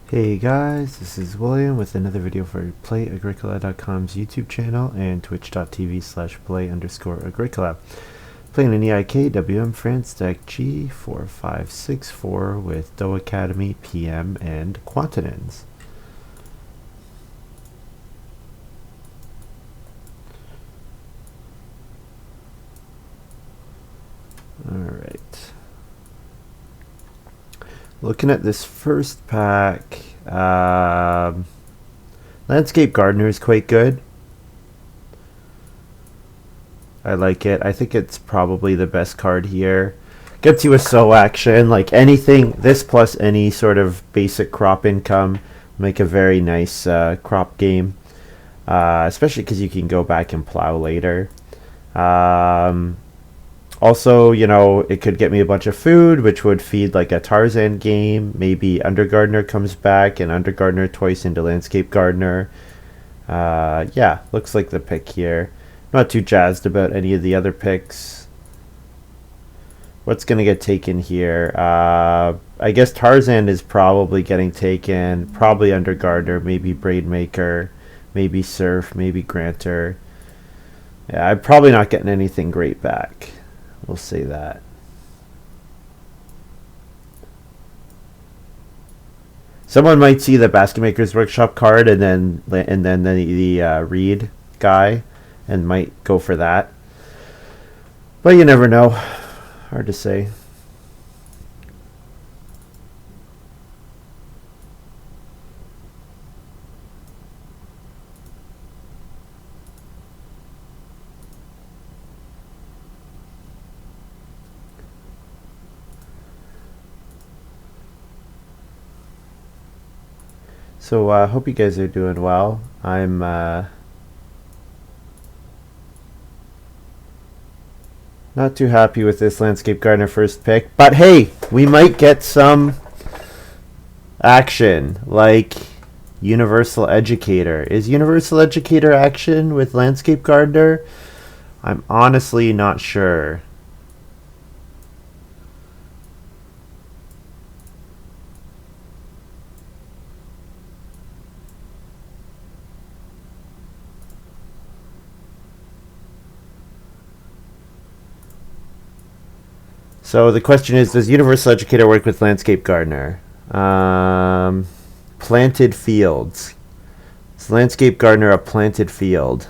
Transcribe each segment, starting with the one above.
Hey guys, this is William with another video for Play-agricola.com's YouTube channel and twitch.tv/play_agricola. Playing an EIK WM France deck G4564 with DoeAcademy, PM, and Quatannens. Alright. Looking at this first pack, Landscape Gardener is quite good. I like it. I think it's probably the best card here. Gets you a sow action, like anything, this plus any sort of basic crop income, make a very nice crop game. Especially because you can go back and plow later. Also, you know, it could get me a bunch of food, which would feed like a Tarzan game. Maybe Undergardener comes back and Undergardener twice into Landscape Gardener. Yeah, looks like the pick here. Not too jazzed about any of the other picks. What's going to get taken here? I guess Tarzan is probably getting taken. Probably Undergardener, maybe Braidmaker, maybe Surf, maybe Granter. Yeah, I'm probably not getting anything great back. We'll say that. Someone might see the Basket Maker's Workshop card and then the Reed guy and might go for that. But you never know. Hard to say. So I hope you guys are doing well. I'm not too happy with this Landscape Gardener first pick, but hey, we might get some action like Universal Educator. Is Universal Educator action with Landscape Gardener? I'm honestly not sure. So the question is, does Universal Educator work with Landscape Gardener? Planted fields. Is Landscape Gardener a planted field?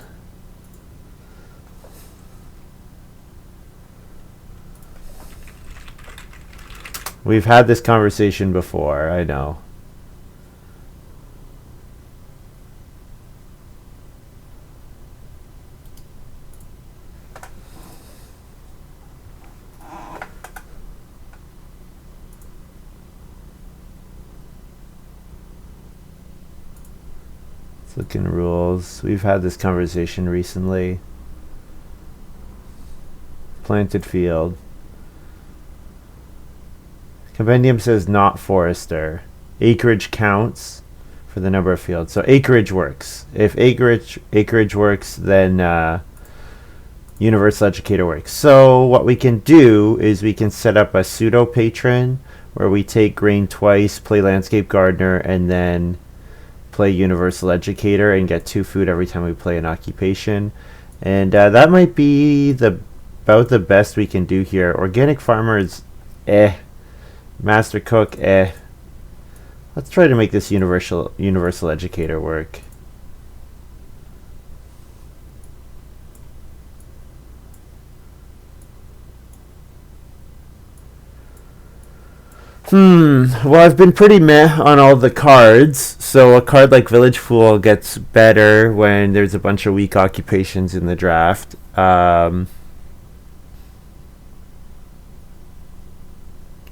We've had this conversation before, I know. Looking rules. We've had this conversation recently. Planted field. Compendium says not forester. Acreage counts for the number of fields. So acreage works. If acreage works, then Universal Educator works. So what we can do is we can set up a pseudo patron where we take grain twice, play Landscape Gardener, and then play Universal Educator and get 2 food every time we play an occupation. And that might be about the best we can do here. Organic Farmer is Master Cook, Let's try to make this Universal Educator work. Well, I've been pretty meh on all the cards, so a card like Village Fool gets better when there's a bunch of weak occupations in the draft. Art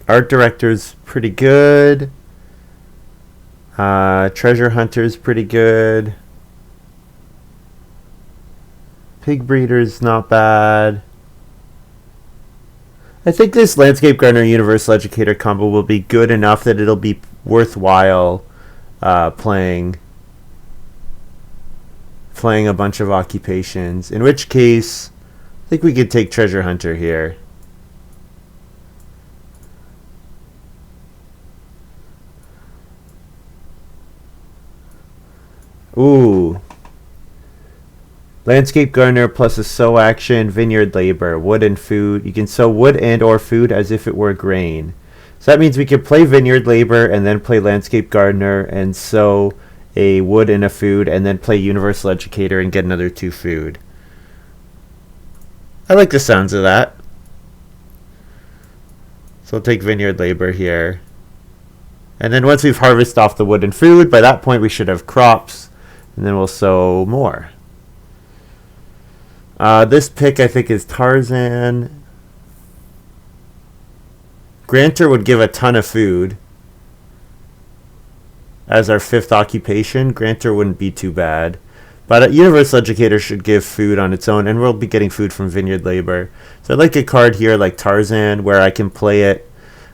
Director's pretty good. Treasure Hunter's pretty good. Pig Breeder's not bad. I think this Landscape Gardener Universal Educator combo will be good enough that it'll be worthwhile playing a bunch of occupations. In which case, I think we could take Treasure Hunter here. Ooh. Landscape gardener plus a sow action, vineyard labor, wood and food. You can sow wood and or food as if it were grain. So that means we could play vineyard labor and then play landscape gardener and sow a wood and a food and then play universal educator and get another 2 food. I like the sounds of that. So we'll take vineyard labor here. And then once we've harvested off the wood and food, by that point we should have crops, and then we'll sow more. This pick I think is Tarzan. Grantor would give a ton of food as our 5th occupation. Grantor wouldn't be too bad. But Universal Educator should give food on its own, and we'll be getting food from Vineyard Labor. So I'd like a card here like Tarzan where I can play it.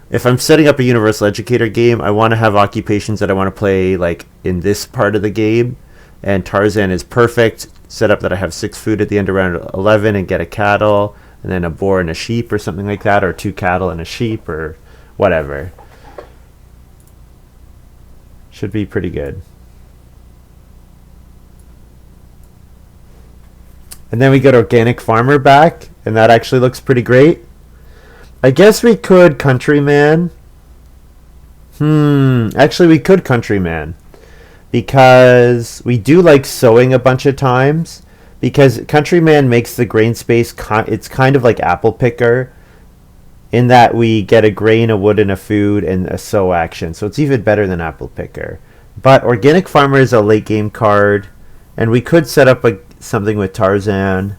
If I'm setting up a Universal Educator game, I want to have occupations that I want to play like in this part of the game. And Tarzan is perfect. Set up that I have 6 food at the end of round 11 and get a cattle, and then a boar and a sheep or something like that, or 2 cattle and a sheep or whatever. Should be pretty good. And then we get Organic Farmer back, and that actually looks pretty great. I guess we could Countryman. Actually we could Countryman. Because we do like sowing a bunch of times. Because Countryman makes the grain space, it's kind of like Apple Picker, in that we get a grain, a wood, and a food, and a sow action. So it's even better than Apple Picker. But Organic Farmer is a late game card, and we could set up something with Tarzan.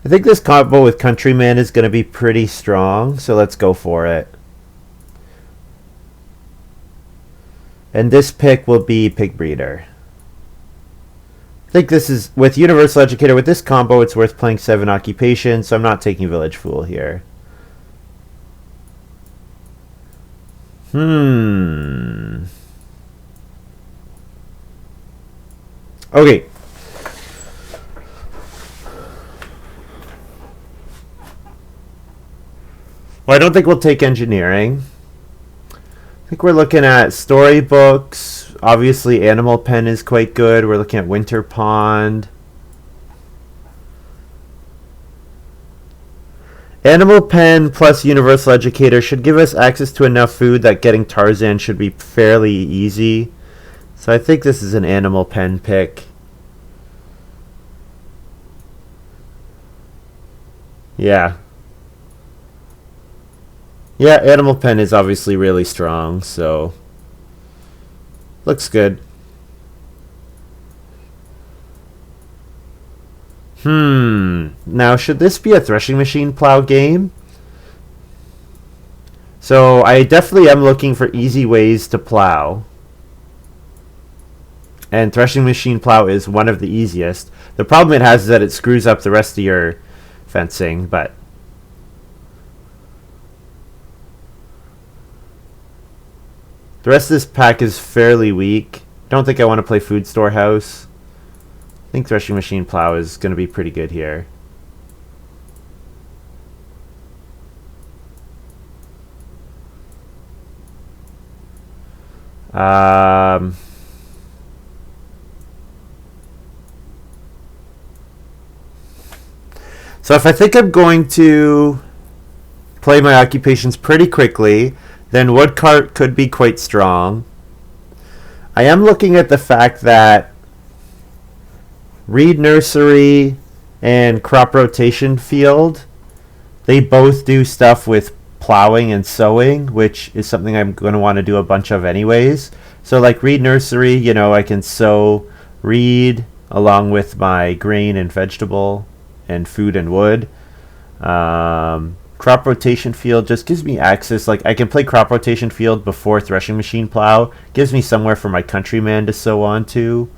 I think this combo with Countryman is going to be pretty strong, so let's go for it. And this pick will be Pig Breeder. I think this is, with Universal Educator, with this combo, it's worth playing 7 occupations, so I'm not taking Village Fool here. Okay. Well, I don't think we'll take engineering. I think we're looking at storybooks. Obviously, Animal Pen is quite good. We're looking at Winter Pond. Animal Pen plus Universal Educator should give us access to enough food that getting Tarzan should be fairly easy. So I think this is an Animal Pen pick. Yeah. Yeah, Animal Pen is obviously really strong, so looks good. Now, should this be a threshing machine plow game? So I definitely am looking for easy ways to plow. And threshing machine plow is one of the easiest. The problem it has is that it screws up the rest of your fencing, but the rest of this pack is fairly weak. Don't think I want to play Food Storehouse. I think Threshing Machine Plow is going to be pretty good here. So if I think I'm going to play my occupations pretty quickly, then Woodcart could be quite strong. I am looking at the fact that Reed Nursery and Crop Rotation Field, they both do stuff with plowing and sowing, which is something I'm going to want to do a bunch of anyways. So like Reed Nursery, you know, I can sow reed along with my grain and vegetable and food and wood. Crop Rotation Field just gives me access. Like I can play Crop Rotation Field before Threshing Machine Plow. Gives me somewhere for my Countryman to sow onto,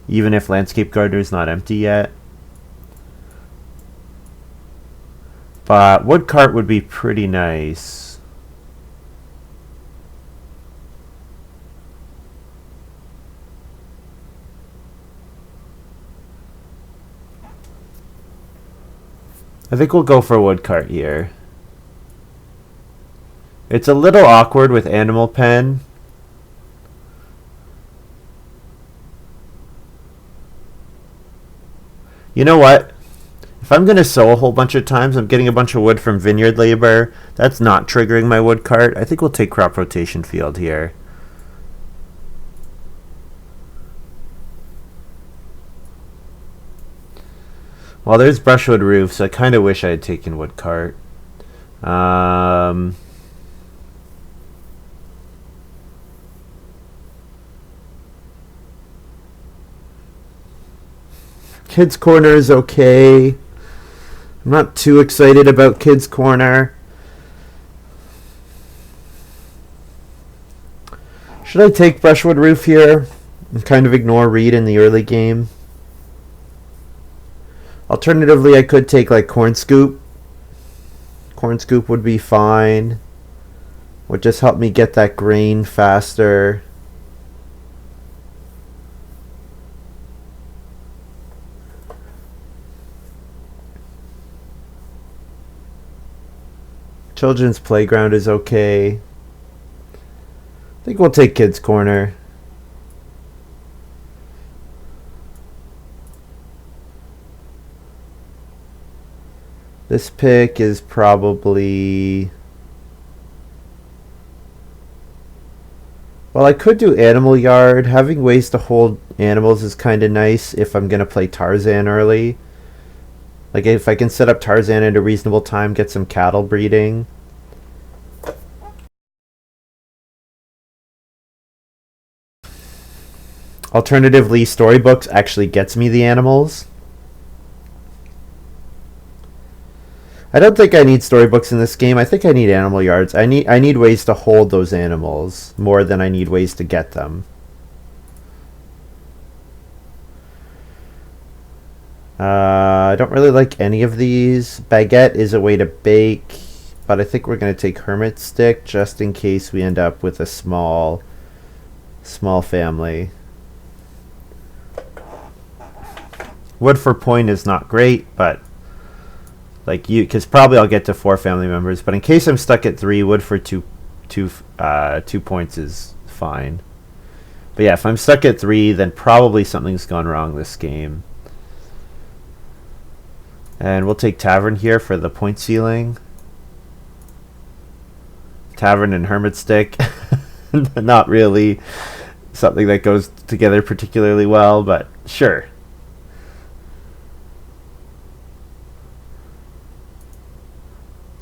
even if Landscape Gardener is not empty yet. But Woodcart would be pretty nice. I think we'll go for Woodcart here. It's a little awkward with Animal Pen. You know what? If I'm going to sow a whole bunch of times, I'm getting a bunch of wood from vineyard labor. That's not triggering my wood cart. I think we'll take crop rotation field here. Well, there's brushwood roof, so I kind of wish I had taken wood cart. Kids Corner is okay. I'm not too excited about Kids Corner. Should I take brushwood roof here and kind of ignore reed in the early game? Alternatively, I could take like corn scoop. Corn scoop would be fine. Would just help me get that grain faster. Children's Playground is okay. I think we'll take Kids Corner. This pick is probably... Well, I could do Animal Yard. Having ways to hold animals is kind of nice if I'm going to play Tarzan early. Like if I can set up Tarzan at a reasonable time, get some cattle breeding. Alternatively, Storybooks actually gets me the animals. I don't think I need storybooks in this game. I think I need animal yards. I need ways to hold those animals more than I need ways to get them. I don't really like any of these. Baguette is a way to bake, but I think we're going to take Hermit Stick just in case we end up with a small family. Wood for point is not great, but like because probably I'll get to 4 family members. But in case I'm stuck at 3, wood for 2 points is fine. But yeah, if I'm stuck at 3, then probably something's gone wrong this game. And we'll take Tavern here for the point ceiling. Tavern and Hermit Stick. Not really something that goes together particularly well, but sure.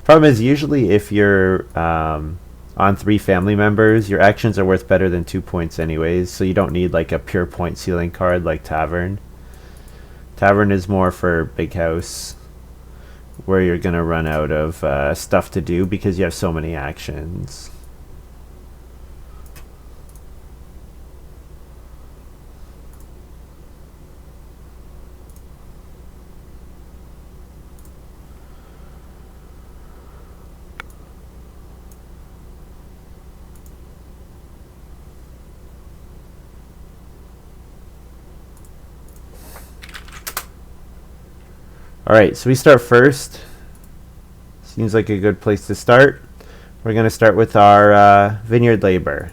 Problem is, usually if you're on 3 family members, your actions are worth better than 2 points anyways, so you don't need like a pure point ceiling card like Tavern. Tavern is more for big house, where you're going to run out of stuff to do because you have so many actions. Alright, so we start first. Seems like a good place to start. We're going to start with our vineyard labor.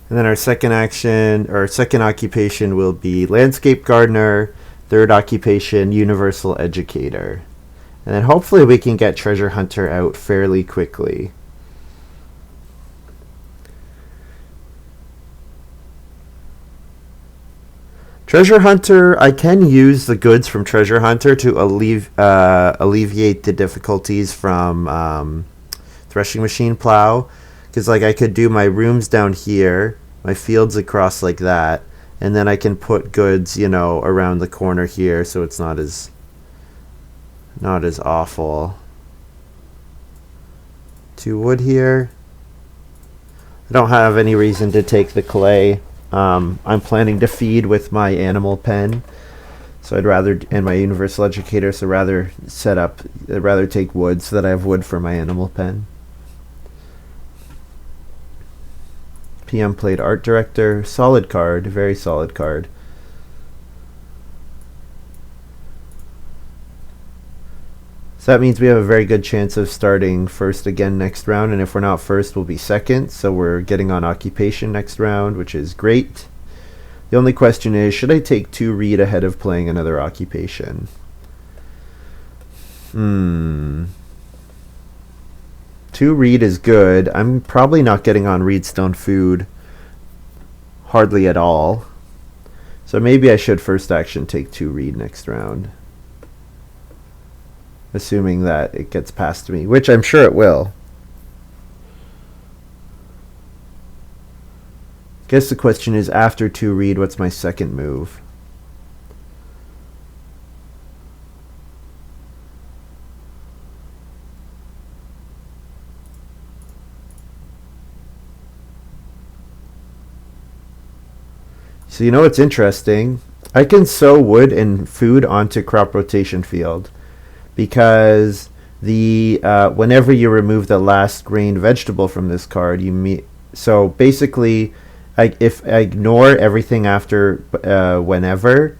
And then our second action, or second occupation, will be landscape gardener. Third occupation, universal educator. And then hopefully we can get treasure hunter out fairly quickly. Treasure hunter, I can use the goods from treasure hunter to alleviate the difficulties from threshing machine plow. Because like I could do my rooms down here, my fields across like that, and then I can put goods, you know, around the corner here, so it's not as awful. 2 wood here. I don't have any reason to take the clay. I'm planning to feed with my animal pen, So I'd rather, and my universal educator, so rather I'd rather take wood so that I have wood for my animal pen. PM played art director, solid card, very solid card. So that means we have a very good chance of starting first again next round, and if we're not first, we'll be second, so we're getting on occupation next round, which is great. The only question is, should I take 2 read ahead of playing another occupation? 2 read is good. I'm probably not getting on Reedstone Food hardly at all. So maybe I should first action take 2 read next round. Assuming that it gets past me, which I'm sure it will. Guess the question is, after 2 read, what's my second move? So you know what's interesting? I can sow wood and food onto crop rotation field, because the whenever you remove the last grained vegetable from this card, so basically, if I ignore everything after whenever,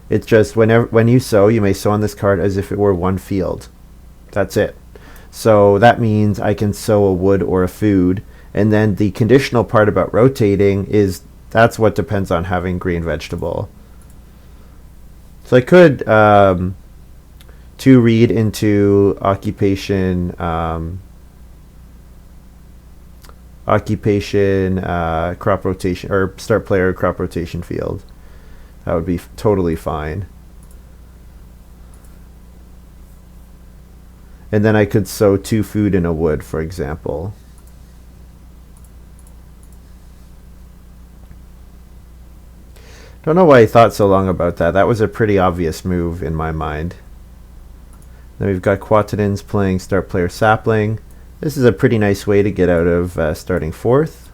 it's just when you sow, you may sow on this card as if it were one field. That's it. So that means I can sow a wood or a food, and then the conditional part about rotating is that's what depends on having green vegetable. So I could 2 read into occupation crop rotation, or start player crop rotation field. That would be totally fine. And then I could sow 2 food in a wood, for example. Don't know why I thought so long about that. That was a pretty obvious move in my mind. Then we've got Quatannens playing start player sapling. This is a pretty nice way to get out of starting fourth.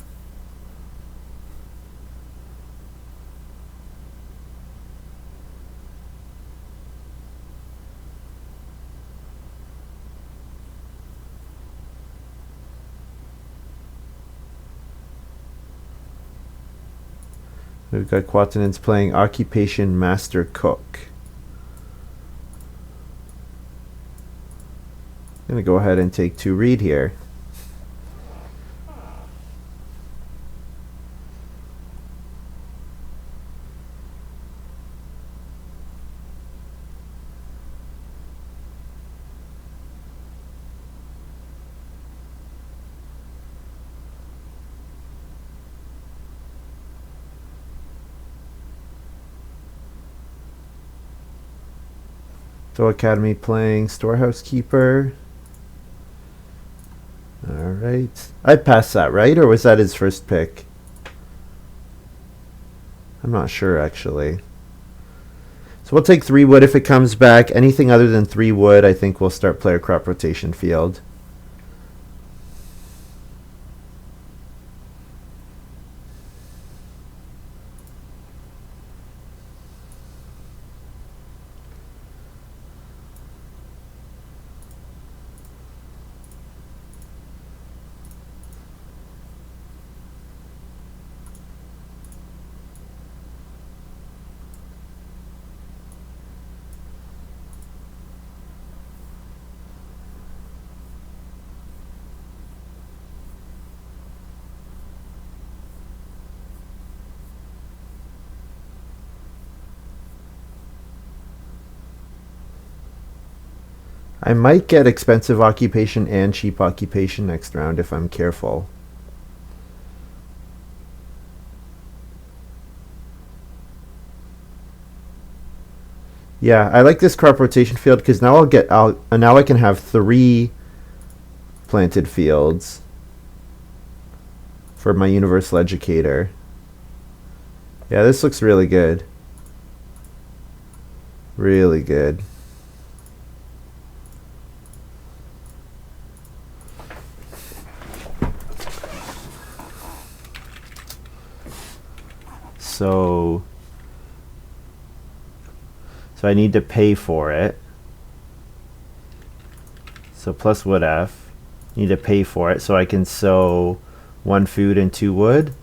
We've got Quatannens playing occupation master cook. I'm going to go ahead and take 2 read here. DoeAcademy playing storehouse keeper. Alright. I passed that, right? Or was that his first pick? I'm not sure, actually. So we'll take 3 wood if it comes back. Anything other than 3 wood, I think we'll start player crop rotation field. I might get expensive occupation and cheap occupation next round if I'm careful. Yeah, I like this crop rotation field because now now I can have 3 planted fields for my universal educator. Yeah, this looks really good. Really good. So I need to pay for it. So plus wood F. Need to pay for it so I can sow 1 food and 2 wood.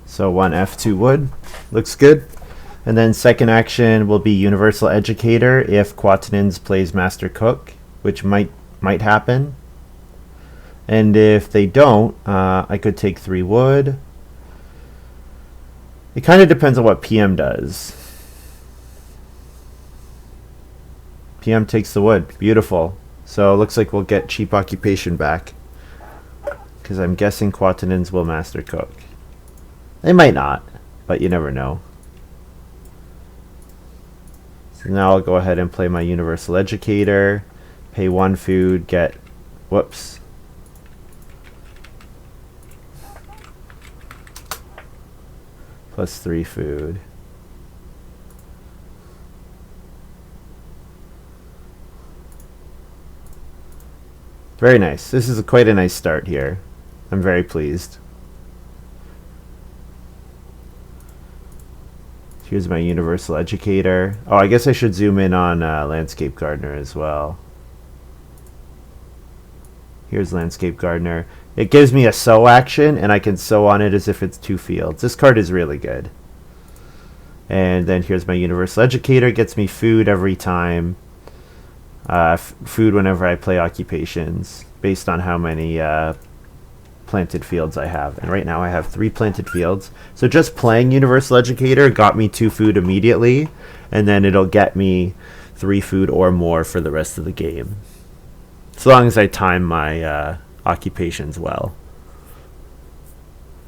So 1 F, 2 wood. Looks good. And then second action will be Universal Educator if Quatannens plays Master Cook, which might happen. And if they don't, I could take 3 wood. It kind of depends on what PM does. PM takes the wood. Beautiful. So it looks like we'll get cheap occupation back, because I'm guessing Quatannens will Master Cook. They might not, but you never know. So now I'll go ahead and play my Universal Educator, pay 1 food, get, whoops. Plus 3 food. Very nice. This is quite a nice start here. I'm very pleased. Here's my Universal Educator. Oh, I guess I should zoom in on Landscape Gardener as well. Here's Landscape Gardener. It gives me a sow action, and I can sow on it as if it's 2 fields. This card is really good. And then here's my Universal Educator. Gets me food every time. Food whenever I play occupations, based on how many planted fields I have. And right now I have 3 planted fields. So just playing Universal Educator got me 2 food immediately, and then it'll get me 3 food or more for the rest of the game, as long as I time my occupations well,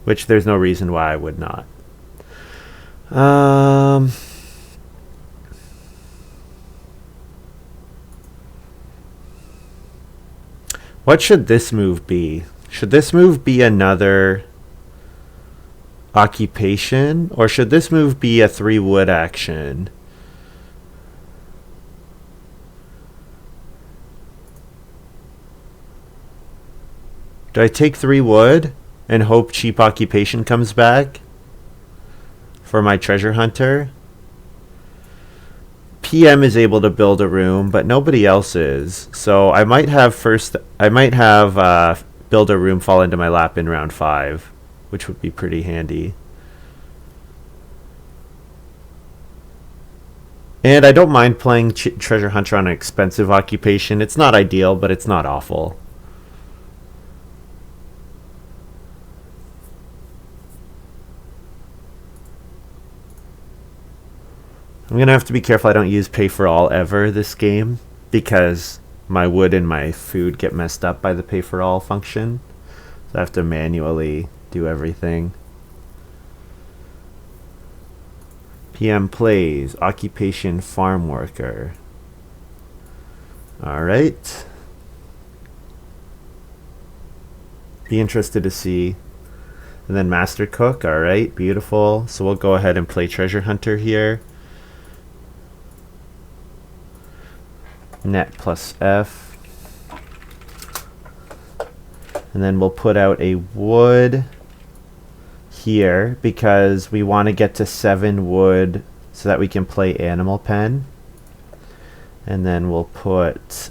which there's no reason why I would not. What should this move be? Should this move be another occupation, or should this move be a 3 wood action? Do I take 3 wood and hope cheap occupation comes back for my treasure hunter? PM is able to build a room, but nobody else is. So I might have build a room fall into my lap in round 5, which would be pretty handy. And I don't mind playing treasure hunter on an expensive occupation. It's not ideal, but it's not awful. I'm going to have to be careful I don't use pay for all ever this game, because my wood and my food get messed up by the pay for all function. So I have to manually do everything. PM plays occupation farm worker. Alright. Be interested to see. And then master cook. Alright, beautiful. So we'll go ahead and play treasure hunter here. Net plus F. And then we'll put out a wood here because we want to get to 7 wood so that we can play animal pen. And then we'll put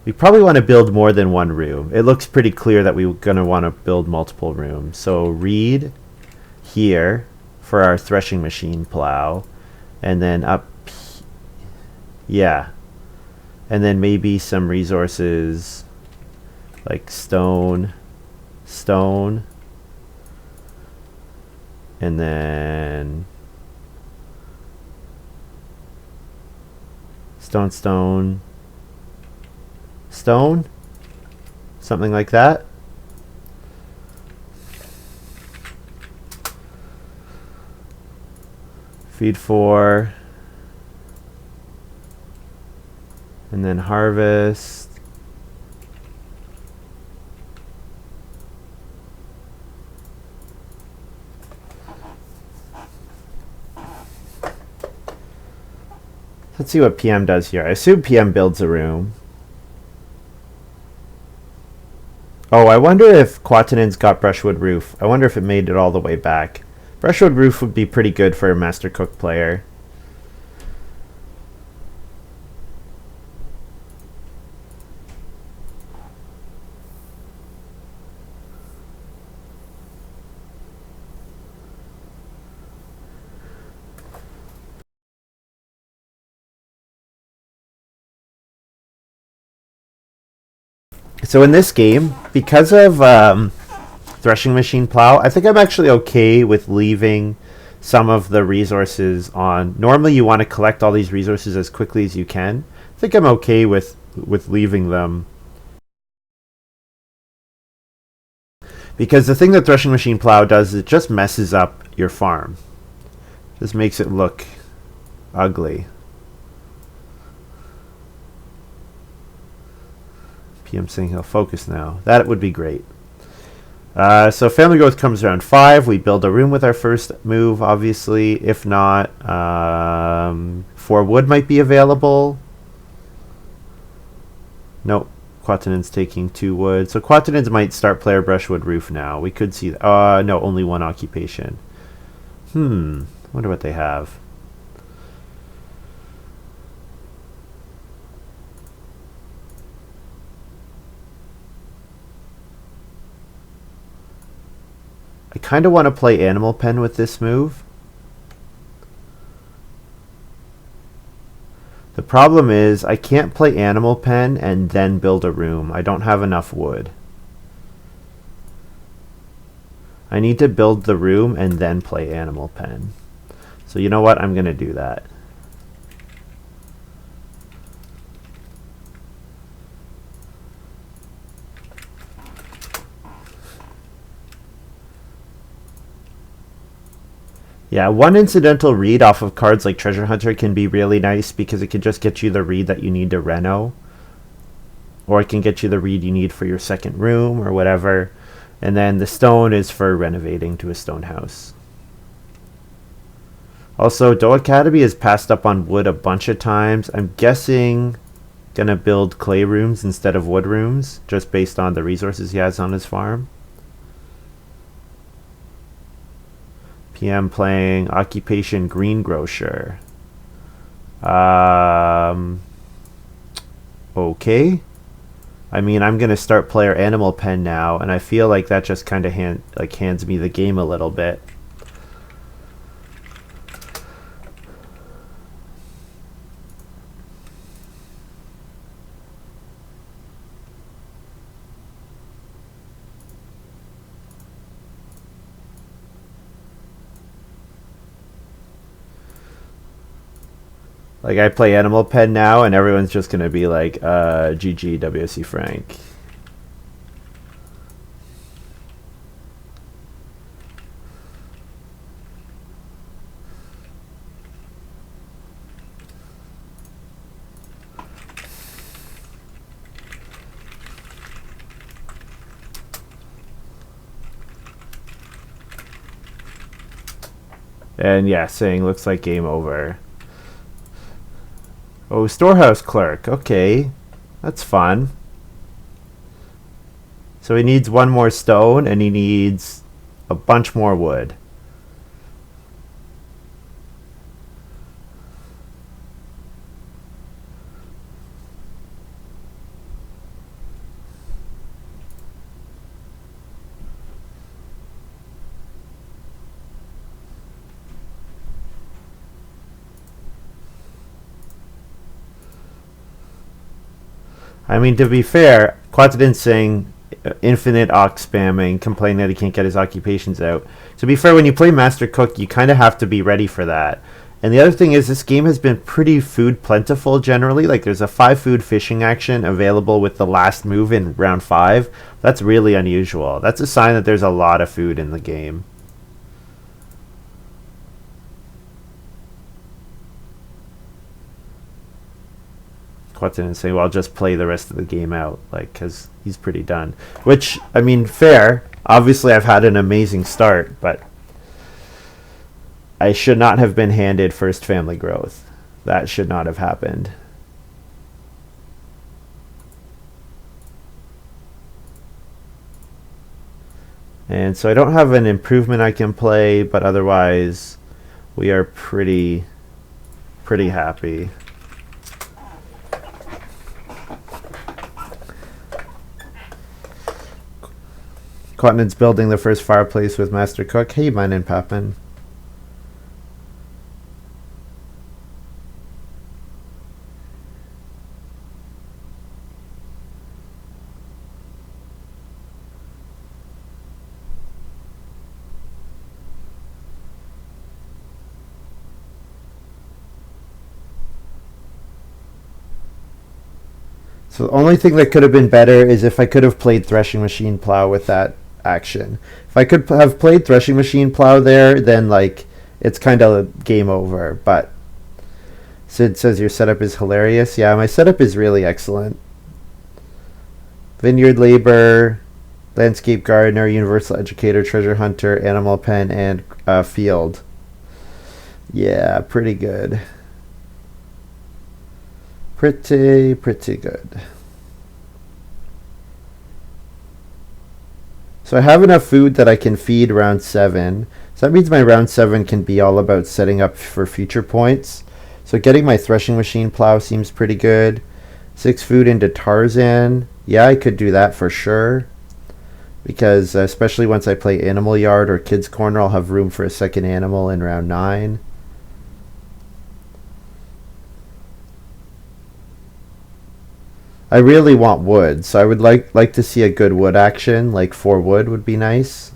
we probably want to build more than 1 room. It looks pretty clear that we're going to want to build multiple rooms. So reed here for our threshing machine plow, and then up, yeah, and then maybe some resources like stone, and then stone, something like that. Feed 4, and then harvest. Let's see what PM does here. I assume PM builds a room. Oh, I wonder if Quatannens got brushwood roof. I wonder if it made it all the way back. Brushwood roof would be pretty good for a Master Cook player. So in this game, because of threshing machine plow, I think I'm actually okay with leaving some of the resources on. Normally you want to collect all these resources as quickly as you can. I think I'm okay with leaving them. Because the thing that threshing machine plow does is it just messes up your farm. Just makes it look ugly. PM saying he'll focus now. That would be great. So family growth comes around 5. We build a room with our first move, obviously. If not, 4 wood might be available. Nope. Quatannens taking 2 wood. So Quatannens might start player brushwood roof now. We could see... no, only 1 occupation. Wonder what they have. I kind of want to play Animal Pen with this move. The problem is I can't play Animal Pen and then build a room. I don't have enough wood. I need to build the room and then play Animal Pen. So you know what? I'm going to do that. Yeah, one incidental read off of cards like Treasure Hunter can be really nice because it can just get you the read that you need to reno. Or it can get you the read you need for your second room or whatever. And then the stone is for renovating to a stone house. Also, DoeAcademy has passed up on wood a bunch of times. I'm guessing gonna build clay rooms instead of wood rooms just based on the resources he has on his farm. PM playing Occupation Greengrocer. Okay. I mean, I'm gonna start player Animal Pen now, and I feel like that just kind of hands me the game a little bit. Like, I play Animal Pen now, and everyone's just going to be like, GG, WC Frank. And yeah, saying looks like game over. Oh, storehouse clerk. Okay. That's fun. So he needs 1 more stone and he needs a bunch more wood. I mean, to be fair, Quatannens saying infinite ox spamming, complaining that he can't get his occupations out. To be fair, when you play Master Cook, you kind of have to be ready for that. And the other thing is, this game has been pretty food plentiful generally. Like, there's a 5 food fishing action available with the last move in round 5. That's really unusual. That's a sign that there's a lot of food in the game. Quatannens saying, well, I'll just play the rest of the game out, like, because he's pretty done. Which, I mean, fair. Obviously, I've had an amazing start, but I should not have been handed first family growth. That should not have happened. And so I don't have an improvement I can play, but otherwise we are pretty happy. Quatannens building the first fireplace with Master Cook. Hey, mine and Papin. So the only thing that could have been better is if I could have played Threshing Machine Plow with that action. If I could have played Threshing Machine Plow there, then like it's kind of game over. But Sid says your setup is hilarious. Yeah, my setup is really excellent. Vineyard Labor, Landscape Gardener, Universal Educator, Treasure Hunter, Animal Pen, and Field. Yeah, pretty good. Pretty good. So I have enough food that I can feed round 7. So that means my round 7 can be all about setting up for future points. So getting my Threshing Machine Plow seems pretty good. 6 food into Tarzan. Yeah, I could do that for sure. Because especially once I play Animal Yard or Kids Corner, I'll have room for a second animal in round 9. I really want wood, so I would like to see a good wood action, like 4 wood would be nice.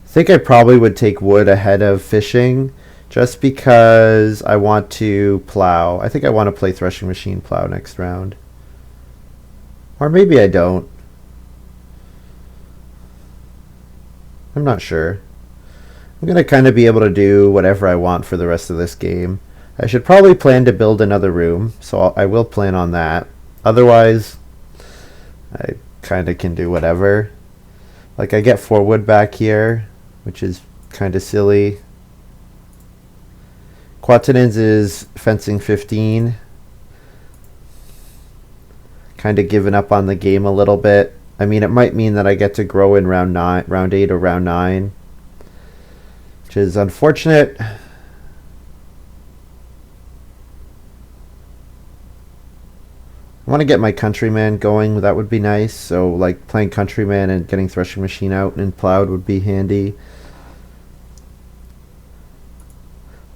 I think I probably would take wood ahead of fishing, just because I want to plow. I think I want to play Threshing Machine Plow next round. Or maybe I don't. I'm not sure. I'm going to kind of be able to do whatever I want for the rest of this game. I should probably plan to build another room, so I will plan on that. Otherwise, I kind of can do whatever. Like, I get 4 wood back here, which is kind of silly. Quatannens is fencing 15. Kind of giving up on the game a little bit. I mean, it might mean that I get to grow in round 8 or round 9, which is unfortunate. I want to get my Countryman going. That would be nice. So, like, playing Countryman and getting Threshing Machine out and plowed would be handy.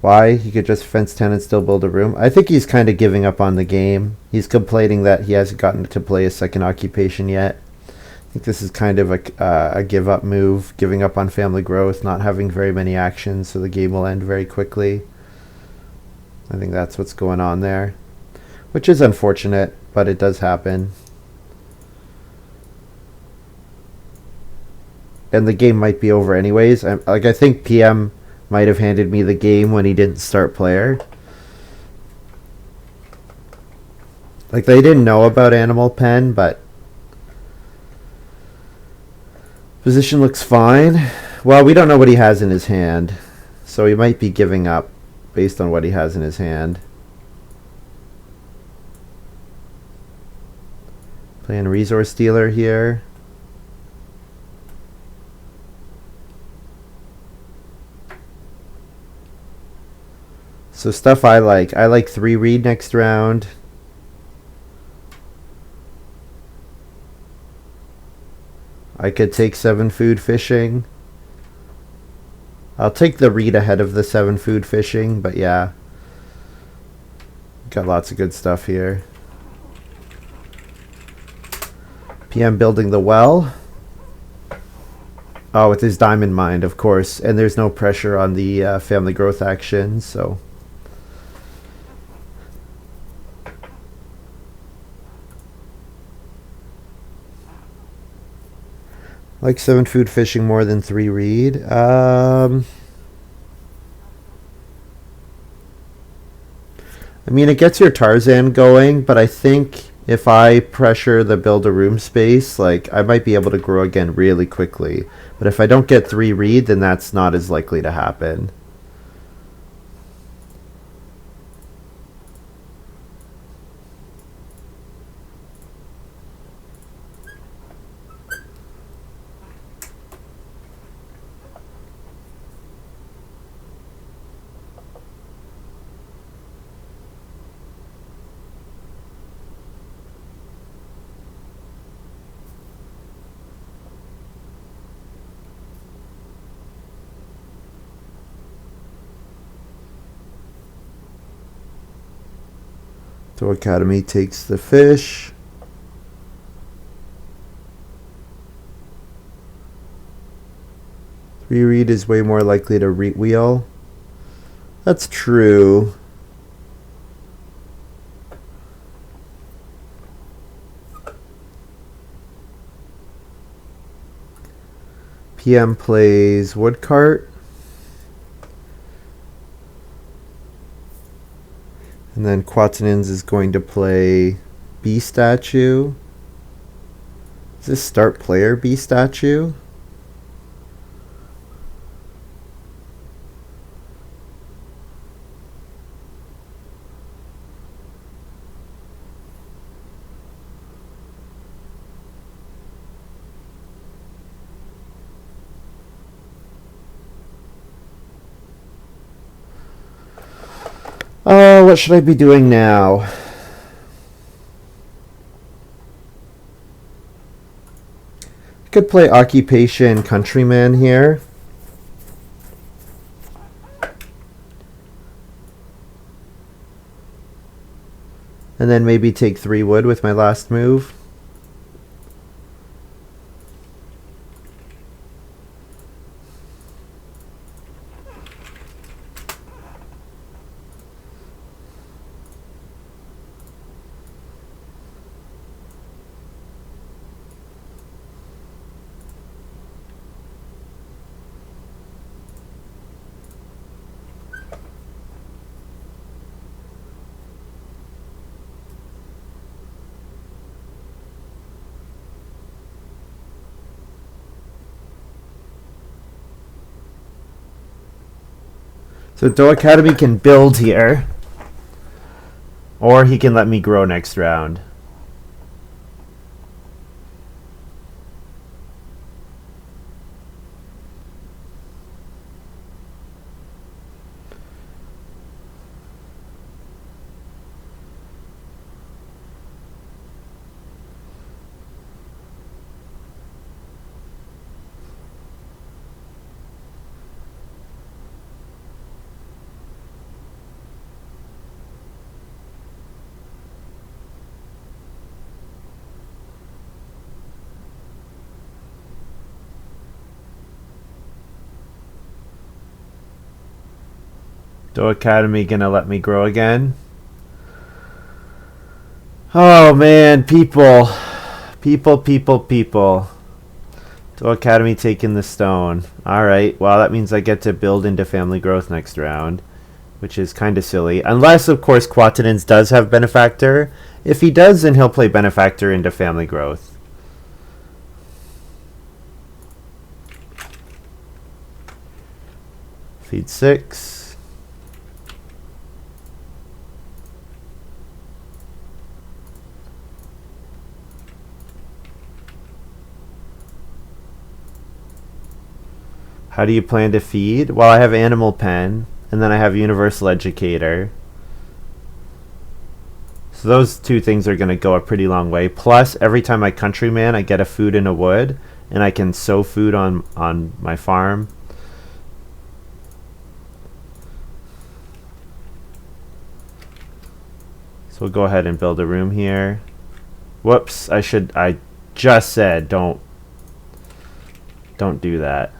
Why? He could just fence 10 and still build a room. I think he's kind of giving up on the game. He's complaining that he hasn't gotten to play a second occupation yet. I think this is kind of a give-up move, giving up on family growth, not having very many actions, so the game will end very quickly. I think that's what's going on there, which is unfortunate, but it does happen. And the game might be over anyways. I think PM might have handed me the game when he didn't start player. Like, they didn't know about Animal Pen, but position looks fine. Well, we don't know what he has in his hand, so he might be giving up based on what he has in his hand. Playing Resource Dealer here. So stuff I like. I like 3 reed next round. I could take 7 food fishing. I'll take the reed ahead of the 7 food fishing, but yeah. Got lots of good stuff here. PM building the well. Oh, with his diamond mine, of course. And there's no pressure on the family growth actions, so. Like 7 food fishing more than 3 reed. I mean, it gets your Tarzan going, but I think if I pressure the build a room space, like, I might be able to grow again really quickly. But if I don't get 3 reed, then that's not as likely to happen. DoeAcademy takes the fish. Three reed is way more likely to wheel. That's true. PM plays woodcart. And then Quatannens is going to play B statue. Is this start player B statue? Oh, what should I be doing now? I could play occupation countryman here. And then maybe take 3 wood with my last move. So DoeAcademy can build here. Or he can let me grow next round. DoeAcademy gonna let me grow again? Oh man, people. DoeAcademy taking the stone. Alright, well that means I get to build into family growth next round, which is kind of silly. Unless, of course, Quatannens does have Benefactor. If he does, then he'll play Benefactor into family growth. Feed 6. How do you plan to feed? Well, I have Animal Pen, and then I have Universal Educator. So those 2 things are going to go a pretty long way. Plus, every time I countryman, I get a food and a wood, and I can sow food on my farm. So we'll go ahead and build a room here. Whoops, I just said don't do that.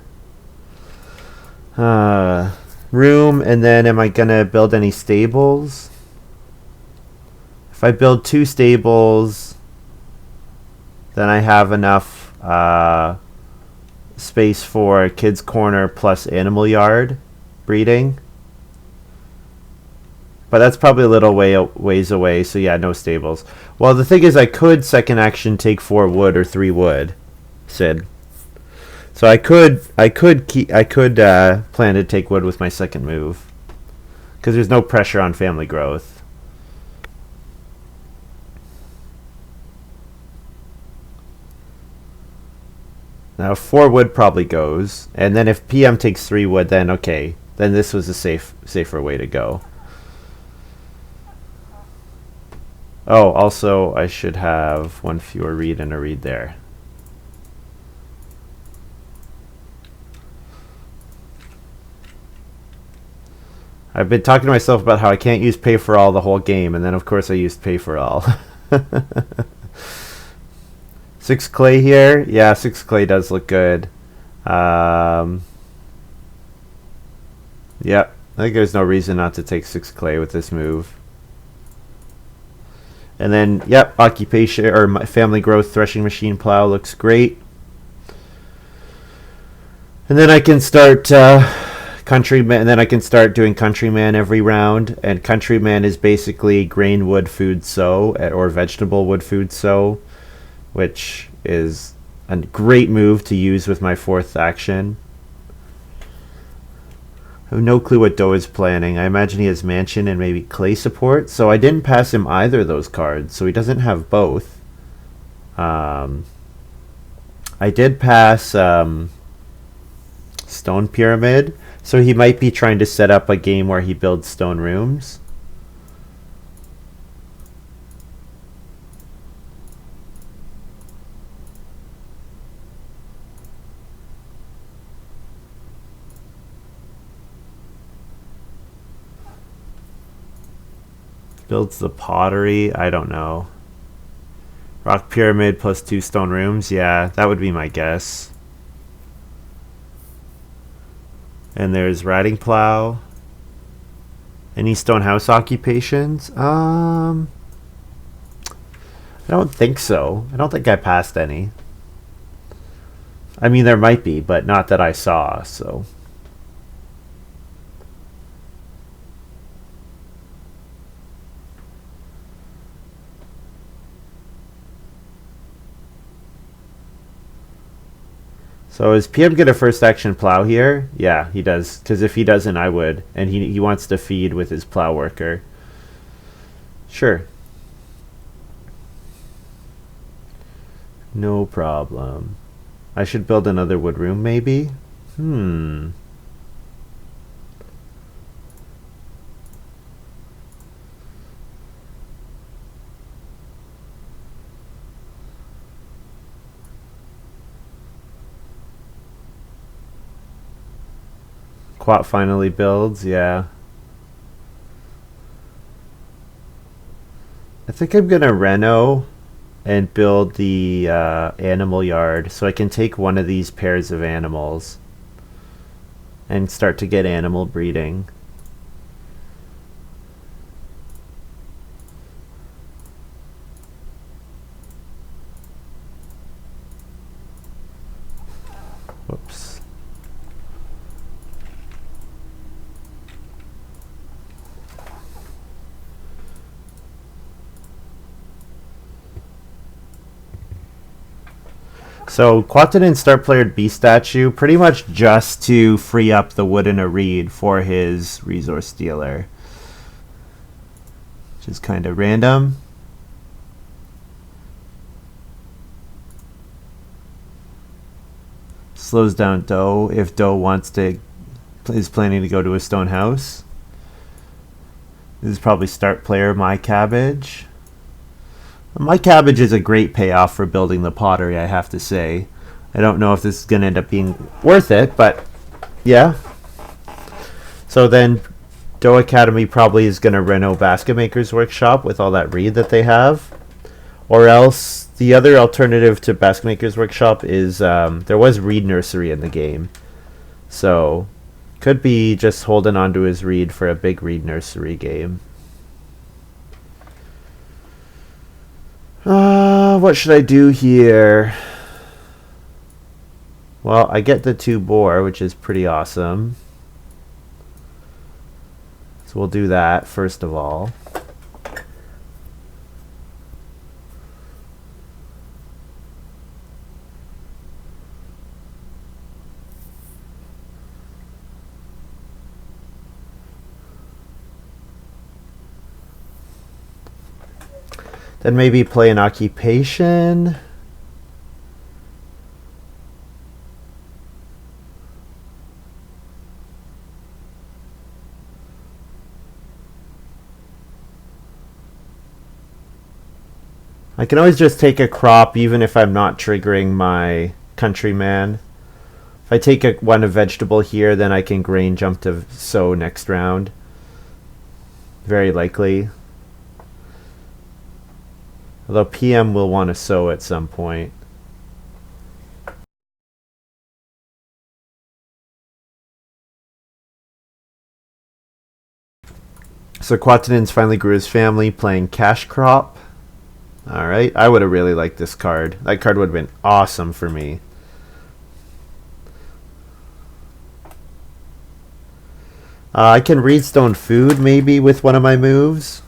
Room, and then am I gonna build any stables? If I build 2 stables, then I have enough space for kids corner plus animal yard breeding. But that's probably a little ways away, so yeah, no stables. Well, the thing is, I could second action take 4 wood or 3 wood, Sid. So I could plan to take wood with my second move, because there's no pressure on family growth. Now 4 wood probably goes, and then if PM takes 3 wood, then okay, then this was a safer way to go. Oh, also I should have 1 fewer read and a read there. I've been talking to myself about how I can't use pay for all the whole game, and then of course I used pay for all. 6 clay here. Yeah, 6 clay does look good. Yep, I think there's no reason not to take 6 clay with this move. And then, yep, occupation or family growth threshing machine plow looks great. And then I can start countryman. And then I can start doing countryman every round. And countryman is basically grain wood food sow or vegetable wood food sow, which is a great move to use with my 4th action. I have no clue what Doe is planning. I imagine he has mansion and maybe clay support. So I didn't pass him either of those cards. So he doesn't have both. I did pass Stone Pyramid. So he might be trying to set up a game where he builds stone rooms. Builds the pottery. I don't know. Rock pyramid plus 2 stone rooms. Yeah, that would be my guess. And there's riding plow. Any stone house occupations? I don't think so. I don't think I passed any. I mean, there might be, but not that I saw, so. So is PM get a first action plow here? Yeah, he does. Because if he doesn't, I would. And he wants to feed with his plow worker. Sure. No problem. I should build another wood room, maybe? Quat finally builds, yeah. I think I'm gonna reno and build the animal yard so I can take one of these pairs of animals and start to get animal breeding. Whoops. So Quatannens start player B statue pretty much just to free up the wood and a reed for his resource dealer, which is kind of random. Slows down Doe if Doe is planning to go to a stone house. This is probably start player my cabbage. My cabbage is a great payoff for building the pottery, I have to say. I don't know if this is going to end up being worth it, but yeah. So then DoeAcademy probably is going to reno Basket Maker's Workshop with all that reed that they have. Or else, the other alternative to Basket Maker's Workshop is there was Reed Nursery in the game. So could be just holding on to his reed for a big Reed Nursery game. What should I do here? Well, I get the 2 boar, which is pretty awesome. So we'll do that first of all. Then maybe play an occupation. I can always just take a crop even if I'm not triggering my countryman. If I take one vegetable here, then I can grain jump to sow next round. Very likely. Although PM will want to sow at some point. So Quatannens finally grew his family playing cash crop. Alright, I would have really liked this card. That card would have been awesome for me. I can Reedstone food maybe with one of my moves.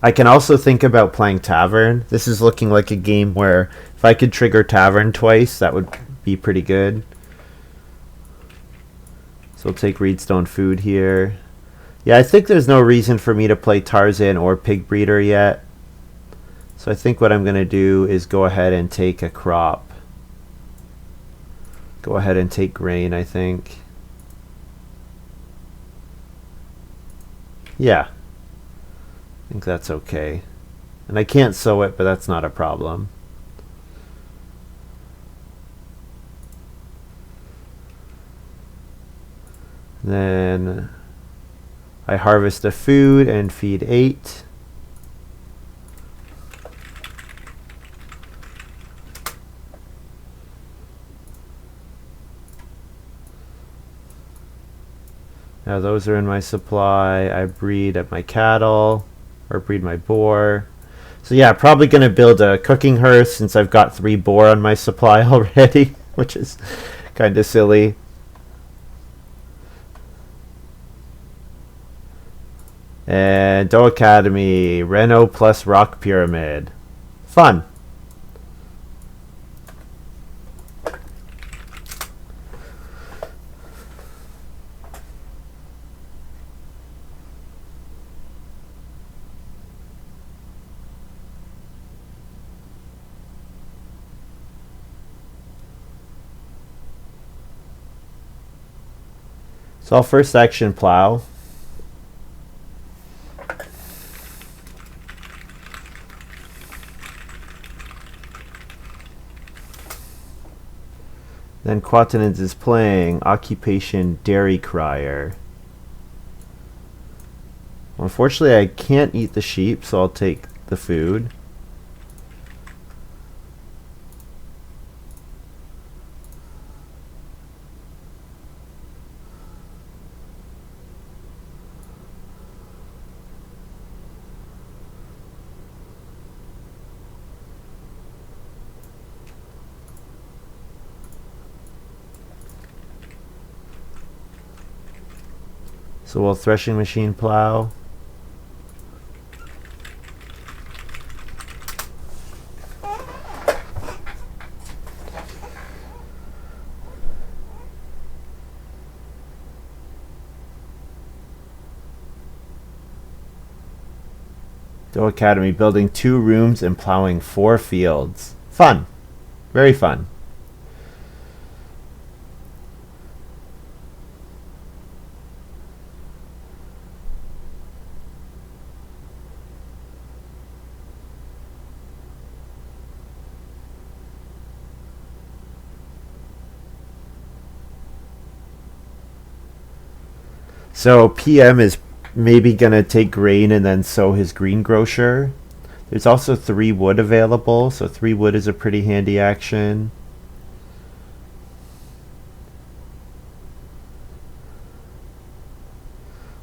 I can also think about playing Tavern. This is looking like a game where if I could trigger Tavern twice, that would be pretty good. So we'll take Reedstone food here. Yeah, I think there's no reason for me to play Tarzan or Pig Breeder yet. So I think what I'm going to do is go ahead and take a crop. Go ahead and take grain, I think. Yeah. I think that's okay. And I can't sow it, but that's not a problem. Then I harvest a food and feed 8. Now those are in my supply. I breed at my cattle, or breed my boar. So yeah, probably going to build a cooking hearth since I've got 3 boar on my supply already, which is kind of silly. And DoeAcademy, Reno plus Rock Pyramid. Fun. So I'll first action plow. Then Quatannens is playing Occupation Dairy Crier. Unfortunately, I can't eat the sheep, so I'll take the food. So we'll threshing machine plow. DoeAcademy building 2 rooms and plowing 4 fields. Fun. Very fun. So PM is maybe gonna take grain and then sow his greengrocer. There's also 3 wood available, so 3 wood is a pretty handy action.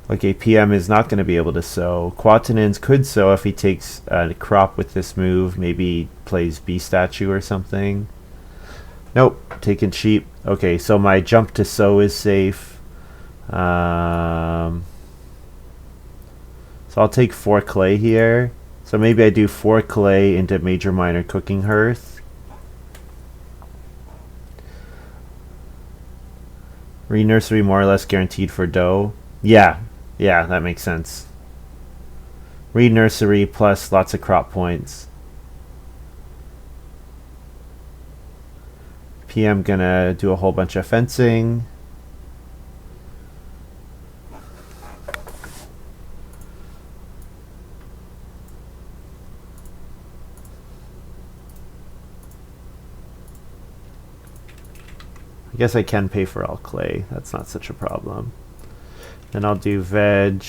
Okay, PM is not going to be able to sow. Quatannens could sow if he takes a crop with this move, maybe plays bee statue or something. Nope, taking sheep. Okay, so my jump to sow is safe. So I'll take 4 clay here. So maybe I do 4 clay into major minor cooking hearth. Re-nursery more or less guaranteed for dough. Yeah, that makes sense. Re-nursery plus lots of crop points. PM gonna do a whole bunch of fencing. I guess I can pay for all clay. That's not such a problem. Then I'll do veg.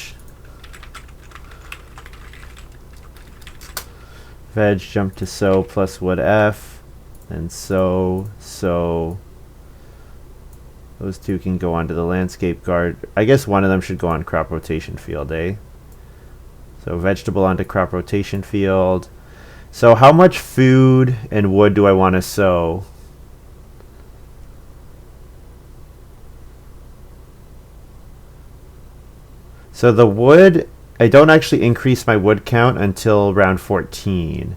Veg jump to sow plus wood F. And sow. Those two can go onto the landscape guard. I guess one of them should go on crop rotation field, eh? So vegetable onto crop rotation field. So how much food and wood do I want to sow? So the wood, I don't actually increase my wood count until round 14.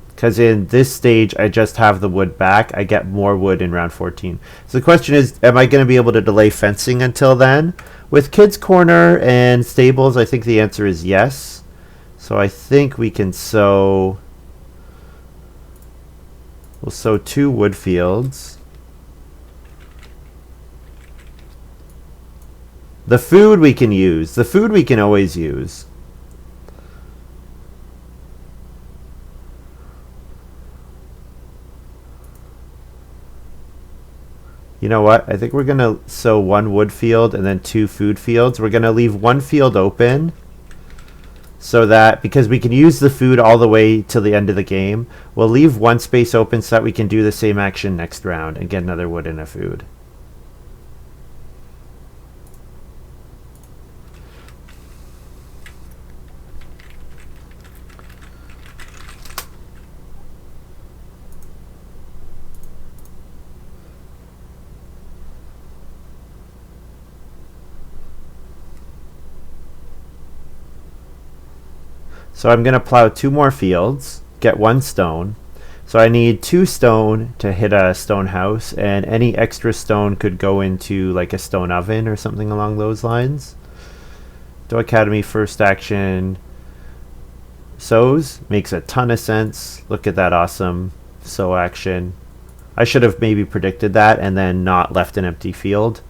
Because in this stage, I just have the wood back. I get more wood in round 14. So the question is, am I going to be able to delay fencing until then? With Kids Corner and stables, I think the answer is yes. So I think we can sow... We'll sow 2 wood fields. The food we can use. The food we can always use. You know what? I think we're going to sow 1 wood field and then 2 food fields. We're going to leave 1 field open so that, because we can use the food all the way till the end of the game, we'll leave 1 space open so that we can do the same action next round and get another wood and a food. So I'm going to plow 2 more fields, get 1 stone. So I need 2 stone to hit a stone house, and any extra stone could go into like a stone oven or something along those lines. DoeAcademy first action sows makes a ton of sense. Look at that awesome sow action. I should have maybe predicted that and then not left an empty field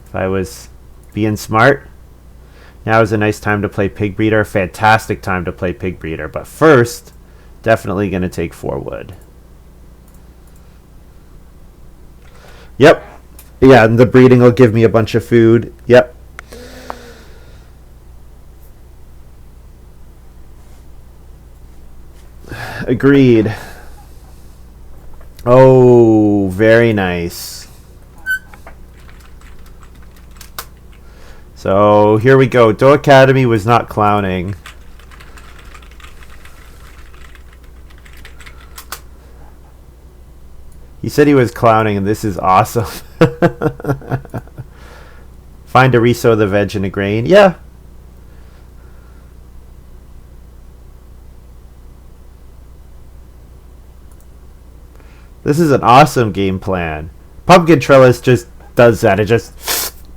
if I was being smart. Now is a nice time to play Pig Breeder. Fantastic time to play Pig Breeder. But first, definitely going to take 4 wood. Yep. Yeah, and the breeding will give me a bunch of food. Yep. Agreed. Oh, very nice. So here we go. DoeAcademy was not clowning. He said he was clowning, and this is awesome. Find to resow the veg and a grain. Yeah. This is an awesome game plan. Pumpkin Trellis just does that. It just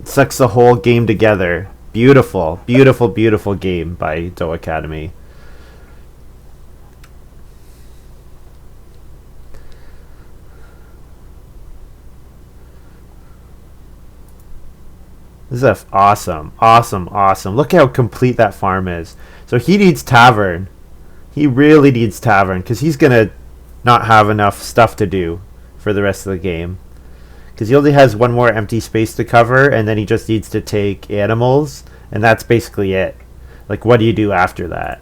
sucks the whole game together. Beautiful, beautiful, beautiful game by DoeAcademy. This is awesome, awesome, awesome. Look how complete that farm is. So he needs Tavern. He really needs Tavern because he's going to not have enough stuff to do for the rest of the game. Because he only has 1 more empty space to cover, and then he just needs to take animals, and that's basically it. Like, what do you do after that?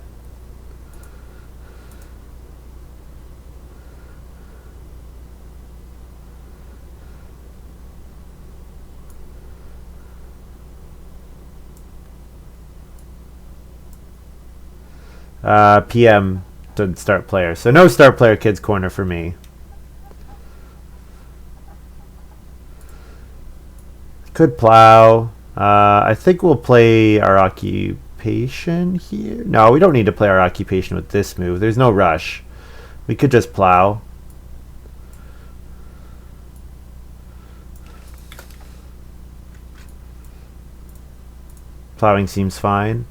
PM didn't start player. So no start player Kids Corner for me. Could plow. I think we'll play our occupation here. No, we don't need to play our occupation with this move. There's no rush. We could just plow. Plowing seems fine.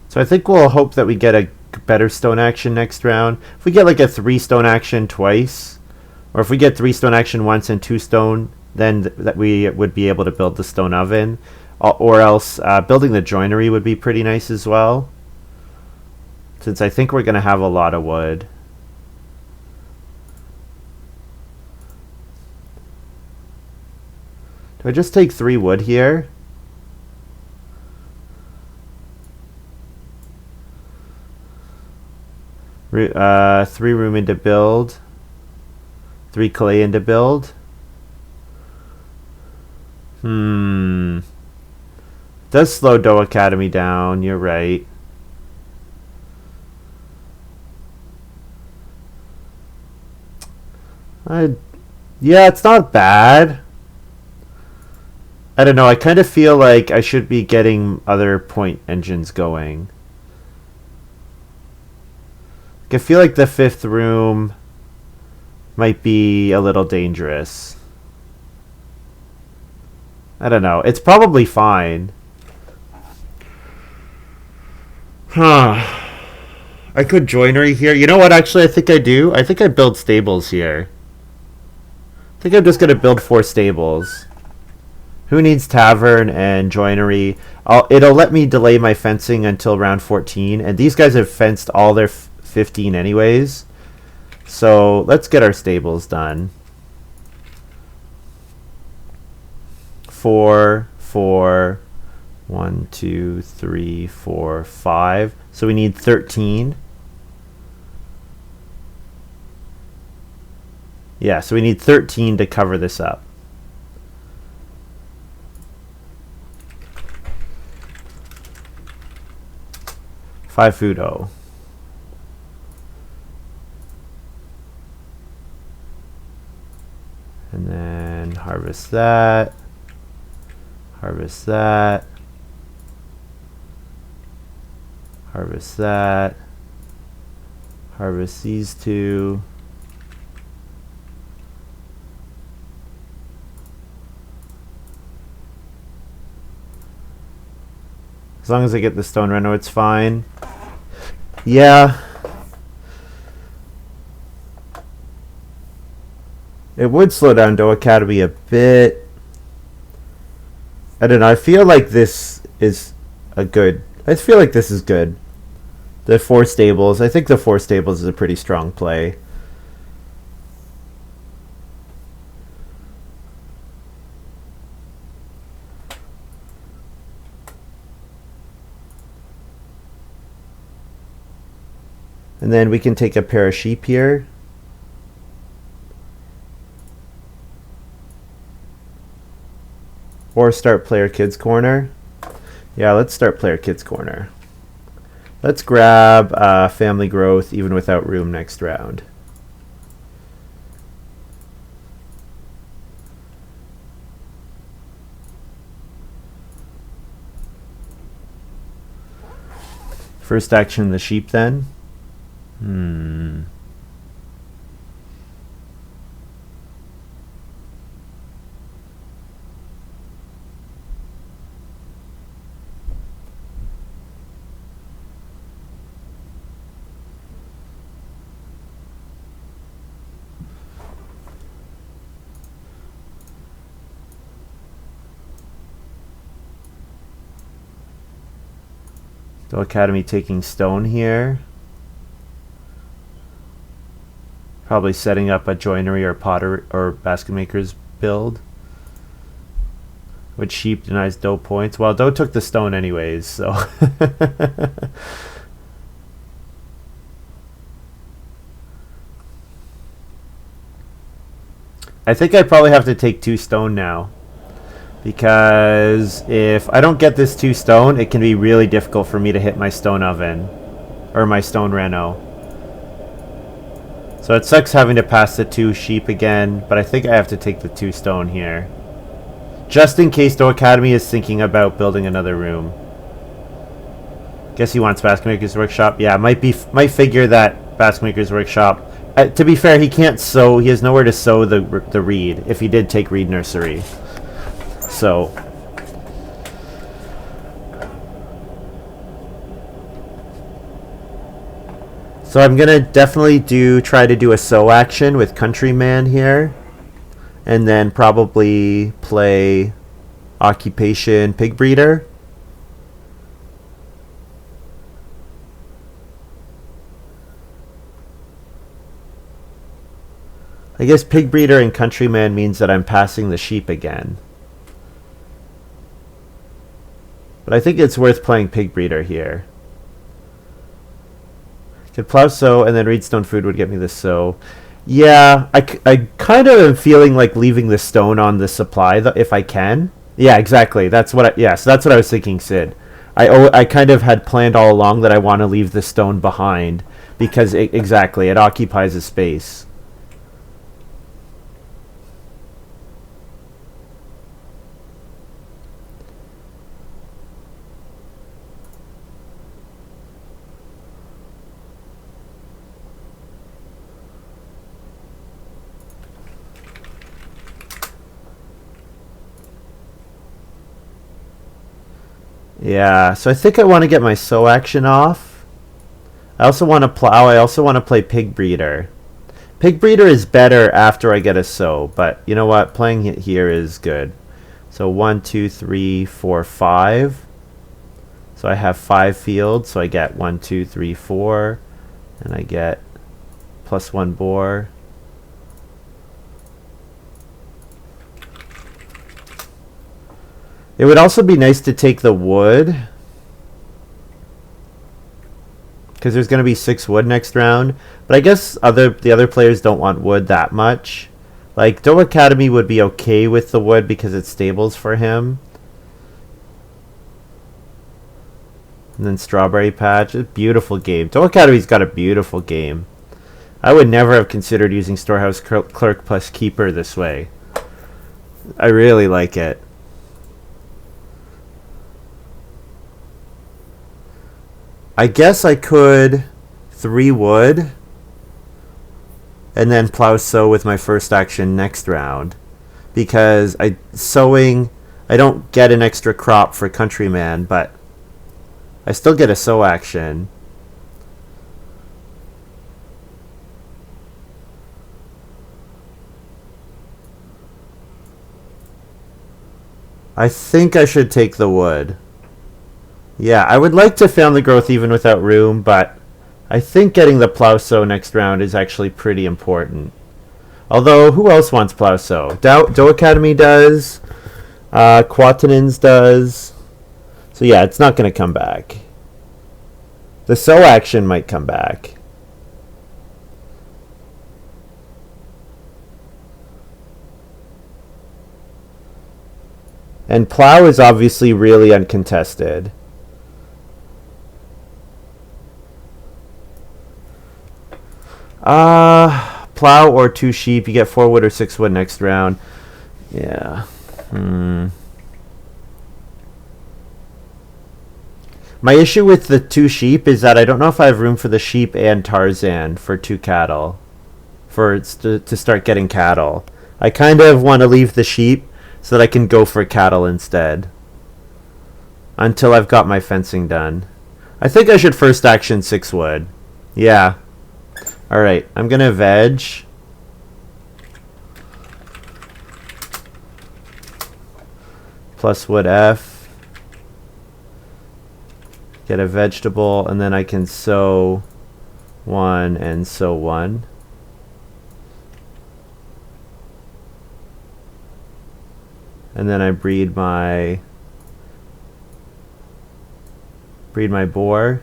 So I think we'll hope that we get a better stone action next round. If we get like a 3 stone action twice, or if we get 3 stone action once and 2 stone, then that we would be able to build the stone oven. Or else building the joinery would be pretty nice as well, since I think we're going to have a lot of wood. Do I just take 3 wood here? 3 room into build. 3 clay into build. Does slow DoeAcademy down, you're right. Yeah, it's not bad. I don't know, I kind of feel like I should be getting other point engines going. I feel like the 5th room might be a little dangerous. I don't know. It's probably fine. Huh. I could joinery here. You know what, actually, I think I do. I think I build stables here. I think I'm just going to build 4 stables. Who needs tavern and joinery? It'll let me delay my fencing until round 14. And these guys have fenced all their 15 anyways. So let's get our stables done. 4, 4, 1, 2, 3, 4, 5. So we need 13. Yeah, so we need 13 to cover this up. Five Fudo. And then harvest that. Harvest that. Harvest that. Harvest these 2. As long as I get the stone reno, it's fine. Yeah. It would slow down DoeAcademy a bit. I don't know. I feel like this is a good... I feel like this is good. The 4 stables. I think the 4 stables is a pretty strong play. And then we can take a pair of sheep here. Or start player kids corner. Yeah, let's start player kids corner. Let's grab family growth even without room next round. First action, the sheep then. DoeAcademy taking stone here. Probably setting up a joinery or potter or basket maker's build. Which sheep denies Doe points? Well, Doe took the stone anyways, so. I think I probably have to take 2 stone now. Because if I don't get this 2 stone, it can be really difficult for me to hit my stone oven. Or my stone reno. So it sucks having to pass the 2 sheep again, but I think I have to take the 2 stone here. Just in case DoeAcademy is thinking about building another room. Guess he wants Basket Maker's Workshop. Yeah, might figure that Basket Maker's Workshop. To be fair, he can't sow. He has nowhere to sow the reed if he did take reed nursery. So. So I'm gonna definitely try to do a sow action with Countryman here. And then probably play Occupation Pig Breeder. I guess Pig Breeder and Countryman means that I'm passing the sheep again. But I think it's worth playing Pig Breeder here. Could plow sow and then Reedstone Food would get me the sow. Yeah, I kind of am feeling like leaving the stone on the supply if I can. Yeah, exactly. That's what so that's what I was thinking, Sid. I kind of had planned all along that I want to leave the stone behind because it occupies a space. Yeah, so I think I want to get my sow action off. I also want to plow. I also want to play Pig Breeder. Pig Breeder is better after I get a sow, but you know what? Playing it here is good. So 1, 2, 3, 4, 5. So I have 5 fields, so I get 1, 2, 3, 4, and I get +1 boar. It would also be nice to take the wood, because there's going to be 6 wood next round. But I guess the other players don't want wood that much. Like, DoeAcademy would be okay with the wood because it's stables for him. And then Strawberry Patch, a beautiful game. DoeAcademy's got a beautiful game. I would never have considered using Storehouse Clerk plus Keeper this way. I really like it. I guess I could 3 wood and then plow sow with my first action next round, because sowing I don't get an extra crop for Countryman, but I still get a sow action. I think I should take the wood. Yeah, I would like to family growth even without room, but I think getting the plow sow next round is actually pretty important. Although, who else wants plow sow? DoeAcademy does. Quatannens does. So yeah, it's not going to come back. The sow action might come back. And plow is obviously really uncontested. Plow or 2 sheep. You get 4 wood or 6 wood next round. Yeah. My issue with the 2 sheep is that I don't know if I have room for the sheep and Tarzan for 2 cattle. To start getting cattle. I kind of want to leave the sheep so that I can go for cattle instead. Until I've got my fencing done. I think I should first action 6 wood. Yeah. Alright, I'm going to veg. Plus wood F. Get a vegetable, and then I can sow 1 and sow 1. and then I breed my boar.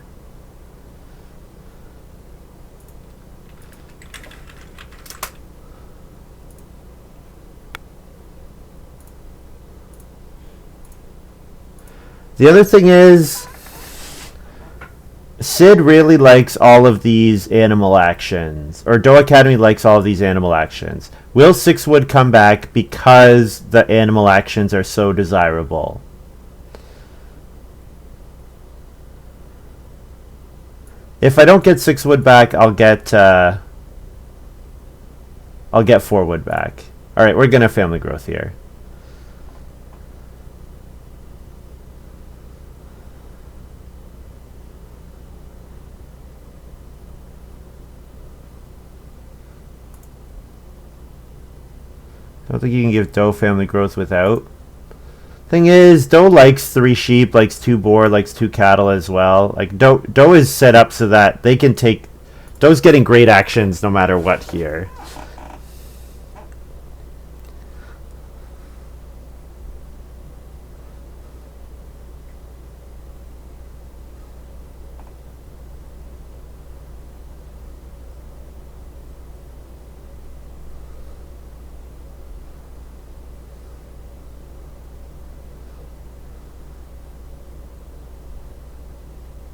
The other thing is, Sid really likes all of these animal actions, or DoeAcademy likes all of these animal actions. Will 6 wood come back because the animal actions are so desirable? If I don't get 6 wood back, I'll get 4 wood back. All right, we're gonna family growth here. I don't think you can give Doe family growth without. Thing is, Doe likes 3 sheep, likes 2 boar, likes 2 cattle as well. Like Doe is set up so that they can take. Doe's getting great actions no matter what here.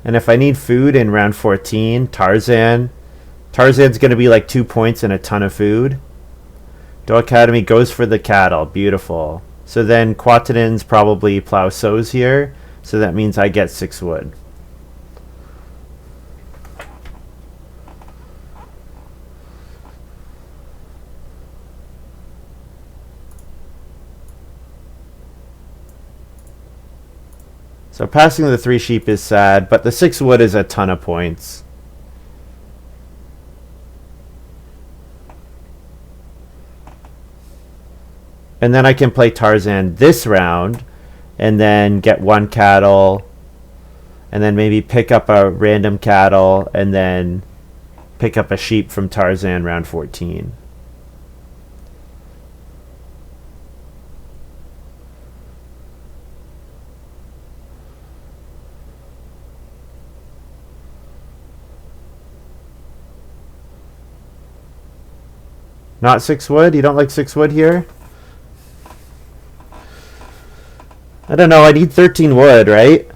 And if I need food in round 14, Tarzan's going to be like 2 points and a ton of food. DoeAcademy goes for the cattle. Beautiful. So then Quatannens probably plow sows here. So that means I get 6 wood. So passing the 3 sheep is sad, but the 6 wood is a ton of points. And then I can play Tarzan this round, and then get 1 cattle, and then maybe pick up a random cattle, and then pick up a sheep from Tarzan round 14. Not 6 wood? You don't like 6 wood here? I don't know, I need 13 wood, right?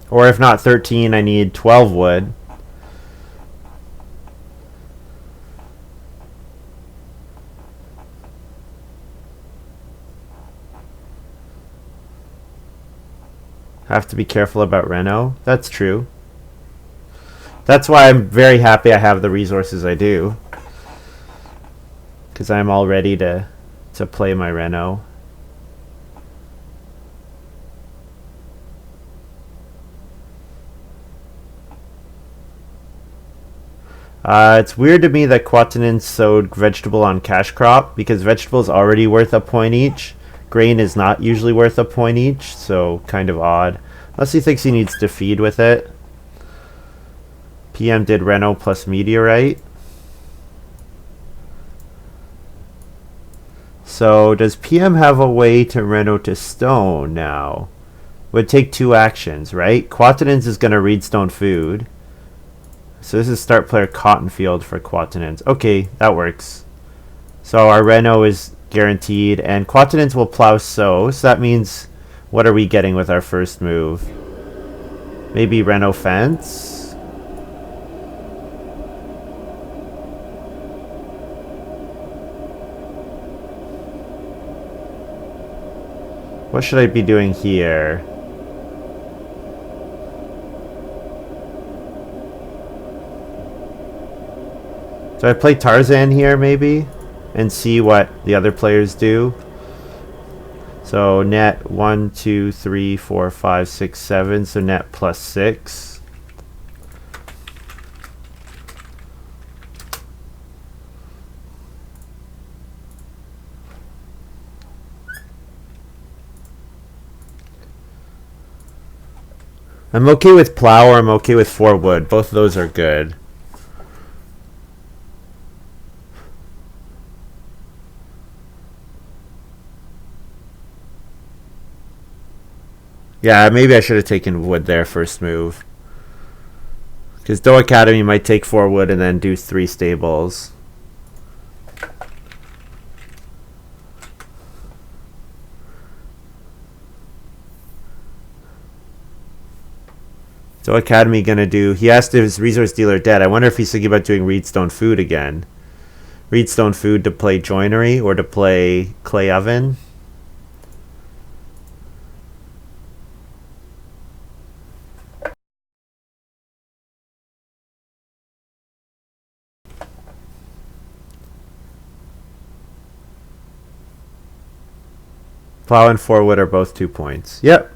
Or if not 13, I need 12 wood. Have to be careful about Reno. That's true. That's why I'm very happy I have the resources I do. Because I'm all ready to play my Reno. It's weird to me that Quatannens sowed vegetable on cash crop, because vegetable is already worth a point each. Grain is not usually worth a point each, so kind of odd. Unless he thinks he needs to feed with it. PM did Reno plus Meteorite. So does PM have a way to Reno to Stone now? Would take 2 actions, right? Quatannens is going to read Stone Food. So this is start player Cottonfield for Quatannens. Okay, that works. So our Reno is guaranteed, and Quatannens will plow sow. So that means, what are we getting with our first move? Maybe Reno Fence? What should I be doing here? Do I play Tarzan here maybe? And see what the other players do? So net 1, 2, 3, 4, 5, 6, 7. So net plus 6. I'm okay with plow, or I'm okay with 4 wood. Both of those are good. Yeah, maybe I should have taken wood there first move. Because DoeAcademy might take 4 wood and then do 3 stables. DoeAcademy gonna do... He asked if his resource dealer dead. I wonder if he's thinking about doing Reedstone Food again. Reedstone Food to play Joinery or to play Clay Oven. Plow and 4 wood are both 2 points. Yep.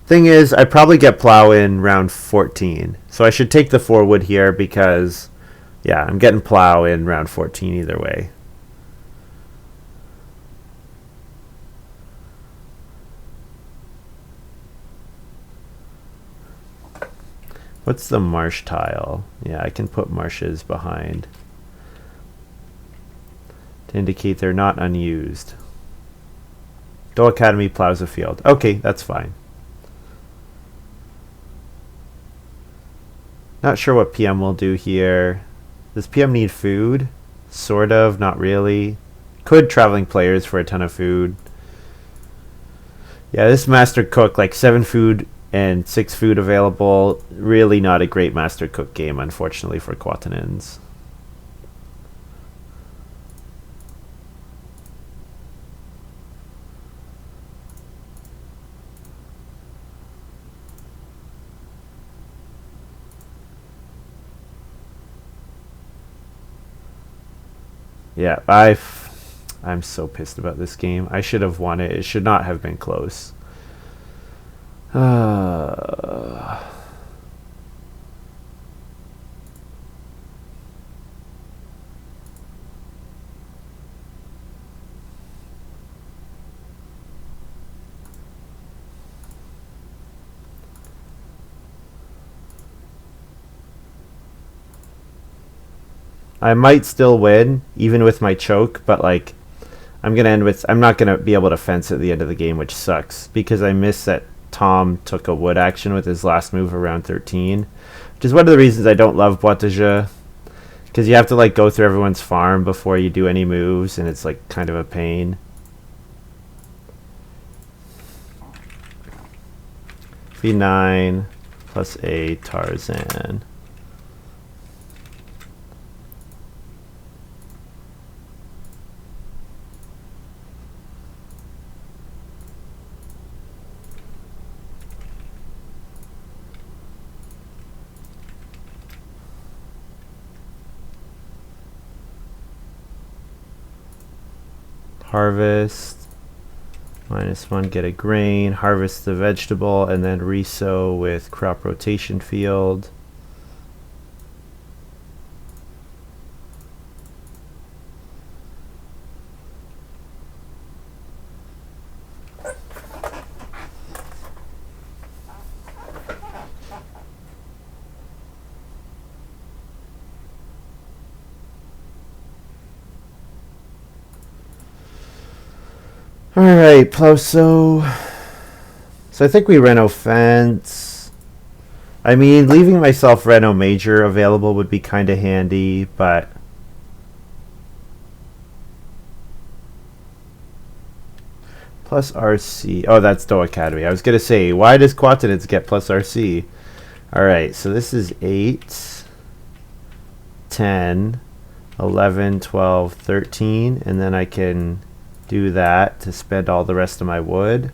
Thing is, I probably get plow in round 14. So I should take the 4 wood here because, yeah, I'm getting plow in round 14 either way. What's the marsh tile? Yeah, I can put marshes behind to indicate they're not unused. DoeAcademy plows a field. Okay, that's fine. Not sure what PM will do here. Does PM need food? Sort of, not really. Could traveling players for a ton of food. Yeah, this master cook, like 7 food and 6 food available. Really not a great master cook game, unfortunately, for Quatannens. Yeah, I'm so pissed about this game. I should have won it. It should not have been close. I might still win, even with my choke, but like, I'm not gonna be able to fence at the end of the game, which sucks, because I missed that Tom took a wood action with his last move around 13, which is one of the reasons I don't love Boîte de Jeu, because you have to like go through everyone's farm before you do any moves, and it's like kind of a pain. V9 plus a Tarzan. Harvest, -1, get a grain, harvest the vegetable, and then resow with crop rotation field. Alright, Ploso. So I think we Reno fence. I mean, leaving myself Reno Major available would be kind of handy, but... Plus RC. Oh, that's DoeAcademy. I was going to say, why does Quatannens get plus RC? Alright, so this is 8, 10, 11, 12, 13, and then I can do that to spend all the rest of my wood.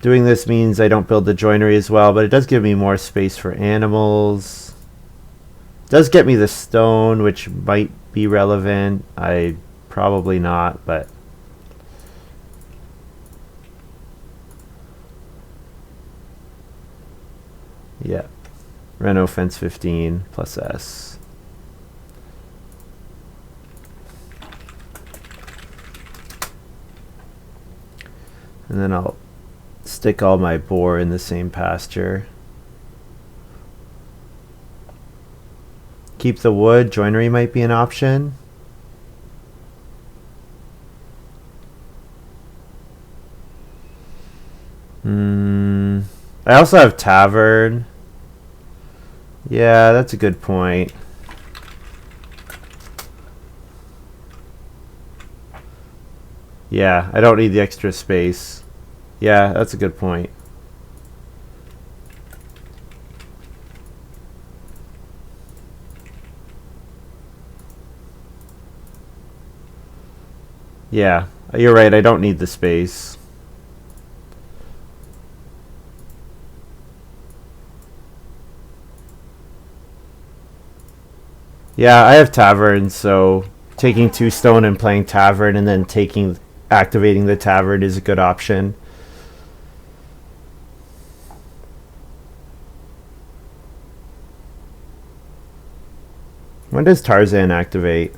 Doing this means I don't build the joinery as well, but it does give me more space for animals. It does get me the stone, which might be relevant. Probably not, but yeah. Reno fence 15 plus S. And then I'll stick all my boar in the same pasture. Keep the wood. Joinery might be an option. I also have tavern. Yeah, that's a good point. Yeah, I don't need the extra space. Yeah, that's a good point. Yeah, you're right, I don't need the space. Yeah, I have tavern, so taking 2 stone and playing tavern and then activating the tavern is a good option. When does Tarzan activate?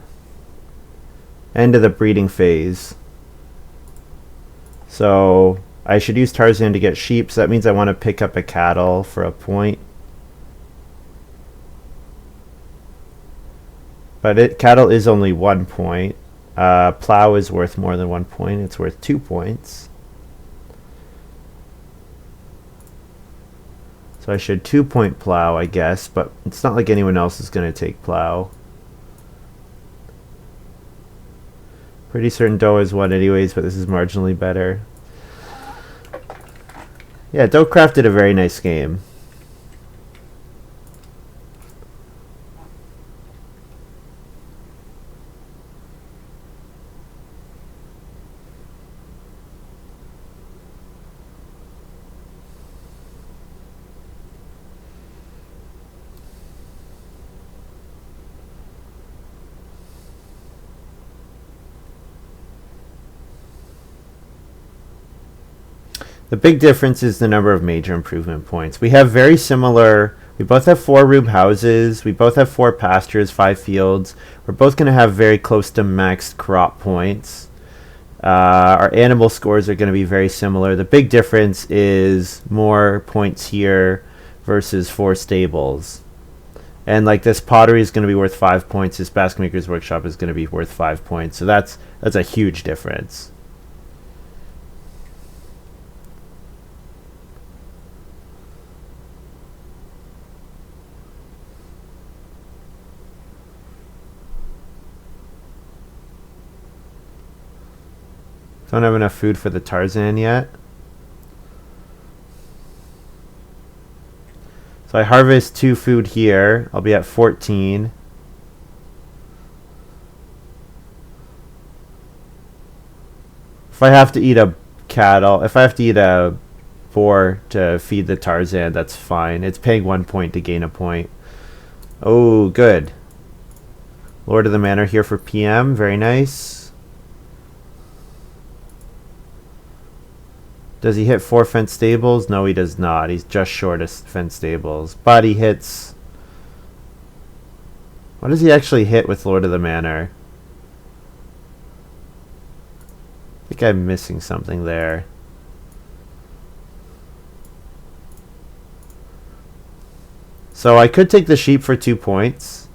End of the breeding phase. So I should use Tarzan to get sheep, so that means I want to pick up a cattle for a point. But cattle is only 1 point. Plow is worth more than 1 point. It's worth 2 points. So I should 2-point plow, I guess, but it's not like anyone else is going to take plow. Pretty certain Doe is 1 anyways, but this is marginally better. Yeah, DoeCraft did a very nice game. The big difference is the number of major improvement points. We both have 4-room houses, we both have 4 pastures, 5 fields. We're both going to have very close to maxed crop points. Our animal scores are going to be very similar. The big difference is more points here versus 4 stables. And like this pottery is going to be worth 5 points, this basket maker's workshop is going to be worth 5 points. So that's a huge difference. Don't have enough food for the Tarzan yet. So I harvest 2 food here. I'll be at 14. If I have to eat a boar to feed the Tarzan, that's fine. It's paying 1 point to gain a point. Oh, good. Lord of the Manor here for PM. Very nice. Does he hit 4 fenced stables? No, he does not. He's just short of fenced stables. But he hits... What does he actually hit with Lord of the Manor? I think I'm missing something there. So I could take the sheep for 2 points.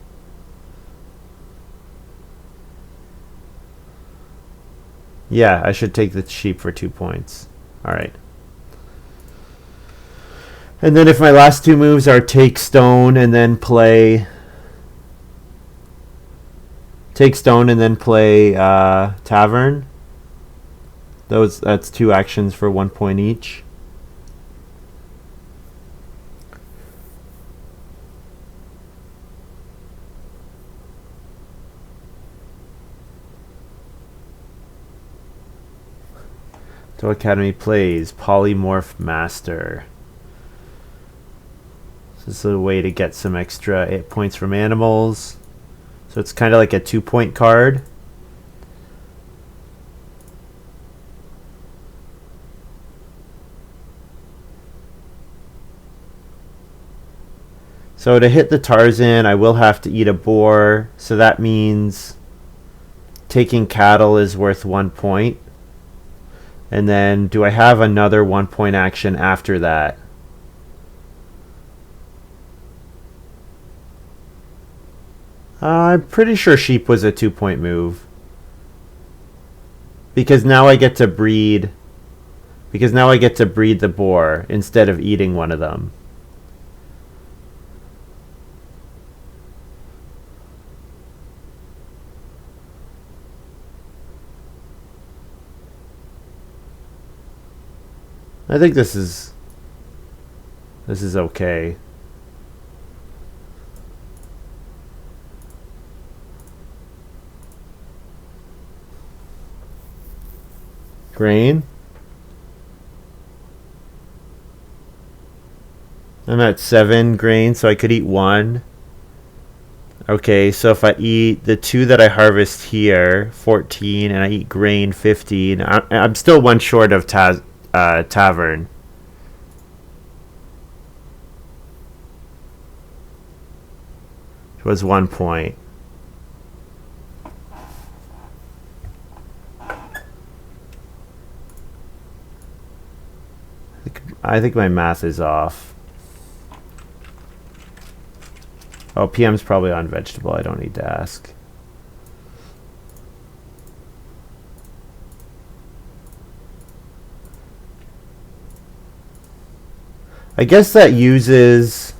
Yeah, I should take the sheep for 2 points. Alright. And then if my last 2 moves are take stone and then play... Take stone and then play tavern. That's 2 actions for 1 point each. DoeAcademy plays Polymorph Master. So this is a way to get some extra points from animals. So it's kind of like a 2-point card. So to hit the Tarzan, I will have to eat a boar. So that means taking cattle is worth 1 point. And then, do I have another 1-point action after that? I'm pretty sure sheep was a 2-point move. Because now I get to breed because now I get to breed the boar instead of eating one of them. I think this is okay. Grain. I'm at 7 grain, so I could eat 1. Okay, so if I eat the 2 that I harvest here, 14, and I eat grain, 15, I'm still 1 short of tavern. It was 1 point. I think my math is off. Oh, PM's probably on vegetable. I don't need to ask. I guess that uses...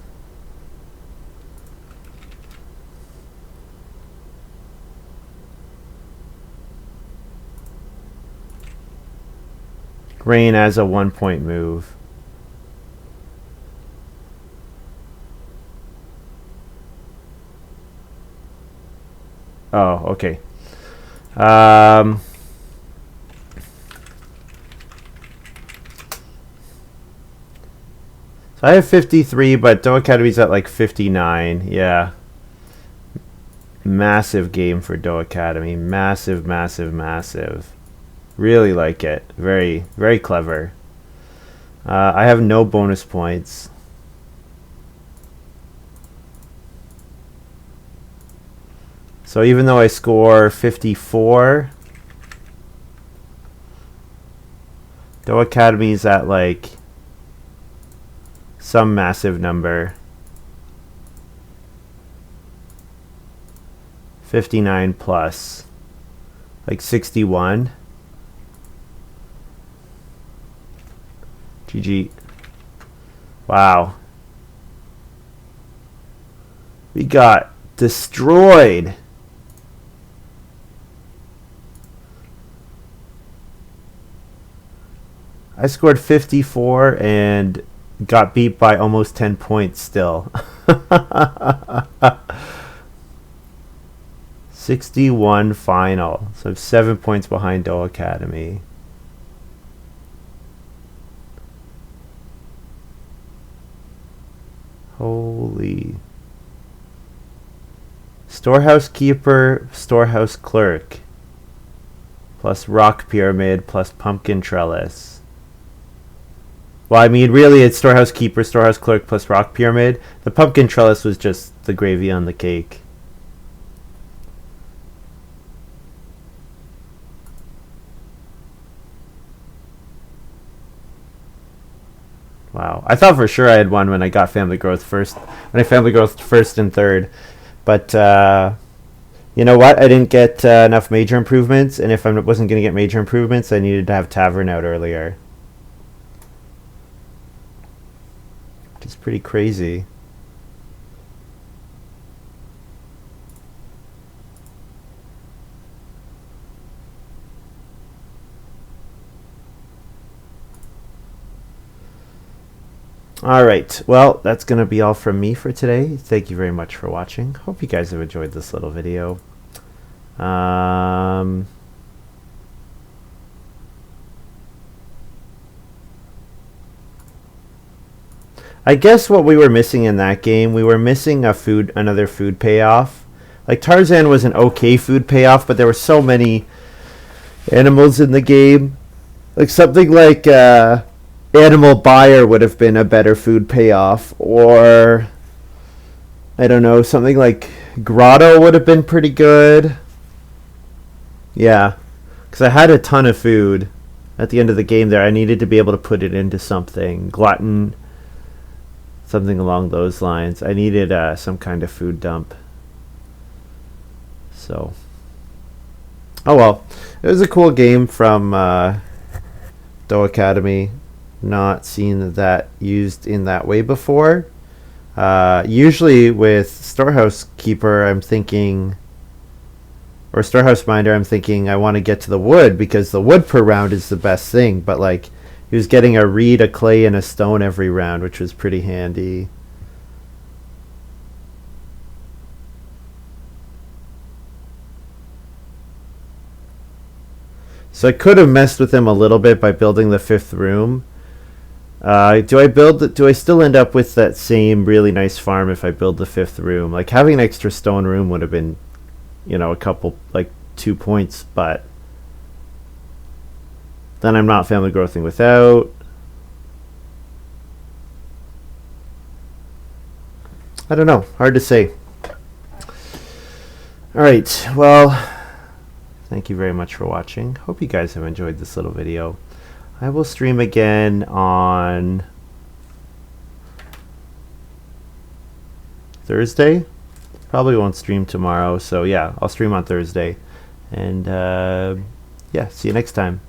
grain as a 1 point move. Oh, okay. So I have 53, but DoeAcademy's at like 59. Yeah. Massive game for DoeAcademy. Massive, massive, massive. Really like it. Very, very clever. I have no bonus points. So even though I score 54, DoeAcademy's at like some massive number. 59 plus. Like 61. GG. Wow. We got destroyed. I scored 54 and got beat by almost 10 points still. 61 final. So I'm 7 points behind DoeAcademy. Holy. Storehouse keeper, storehouse clerk. Plus rock pyramid, plus pumpkin trellis. Well, I mean, really, it's storehouse keeper, storehouse clerk, plus rock pyramid. The pumpkin trellis was just the gravy on the cake. Wow. I thought for sure I had won when I got family growth first. When I family growth first and third. But, you know what? I didn't get enough major improvements. And if I wasn't going to get major improvements, I needed to have tavern out earlier. Which is pretty crazy. All right, well, that's going to be all from me for today. Thank you very much for watching. Hope you guys have enjoyed this little video. I guess what we were missing in that game, we were missing another food payoff. Like Tarzan was an okay food payoff, but there were so many animals in the game. Like something like Animal Buyer would have been a better food payoff, or I don't know, something like Grotto would have been pretty good. Yeah, because I had a ton of food at the end of the game there. I needed to be able to put it into something. Glutton, something along those lines. I needed some kind of food dump. So, oh well, it was a cool game from DoeAcademy. Not seen that used in that way before. Usually with Storehouse Keeper, I'm thinking, or Storehouse Minder, I'm thinking I want to get to the wood because the wood per round is the best thing. But like, he was getting a reed, a clay, and a stone every round, which was pretty handy. So I could have messed with him a little bit by building the 5th room. Do I still end up with that same really nice farm if I build the 5th room? Like, having an extra stone room would have been, a couple, like 2 points, but then I'm not family growthing without. I don't know. Hard to say. Alright, well, thank you very much for watching. Hope you guys have enjoyed this little video. I will stream again on Thursday. Probably won't stream tomorrow, so yeah, I'll stream on Thursday. And yeah, see you next time.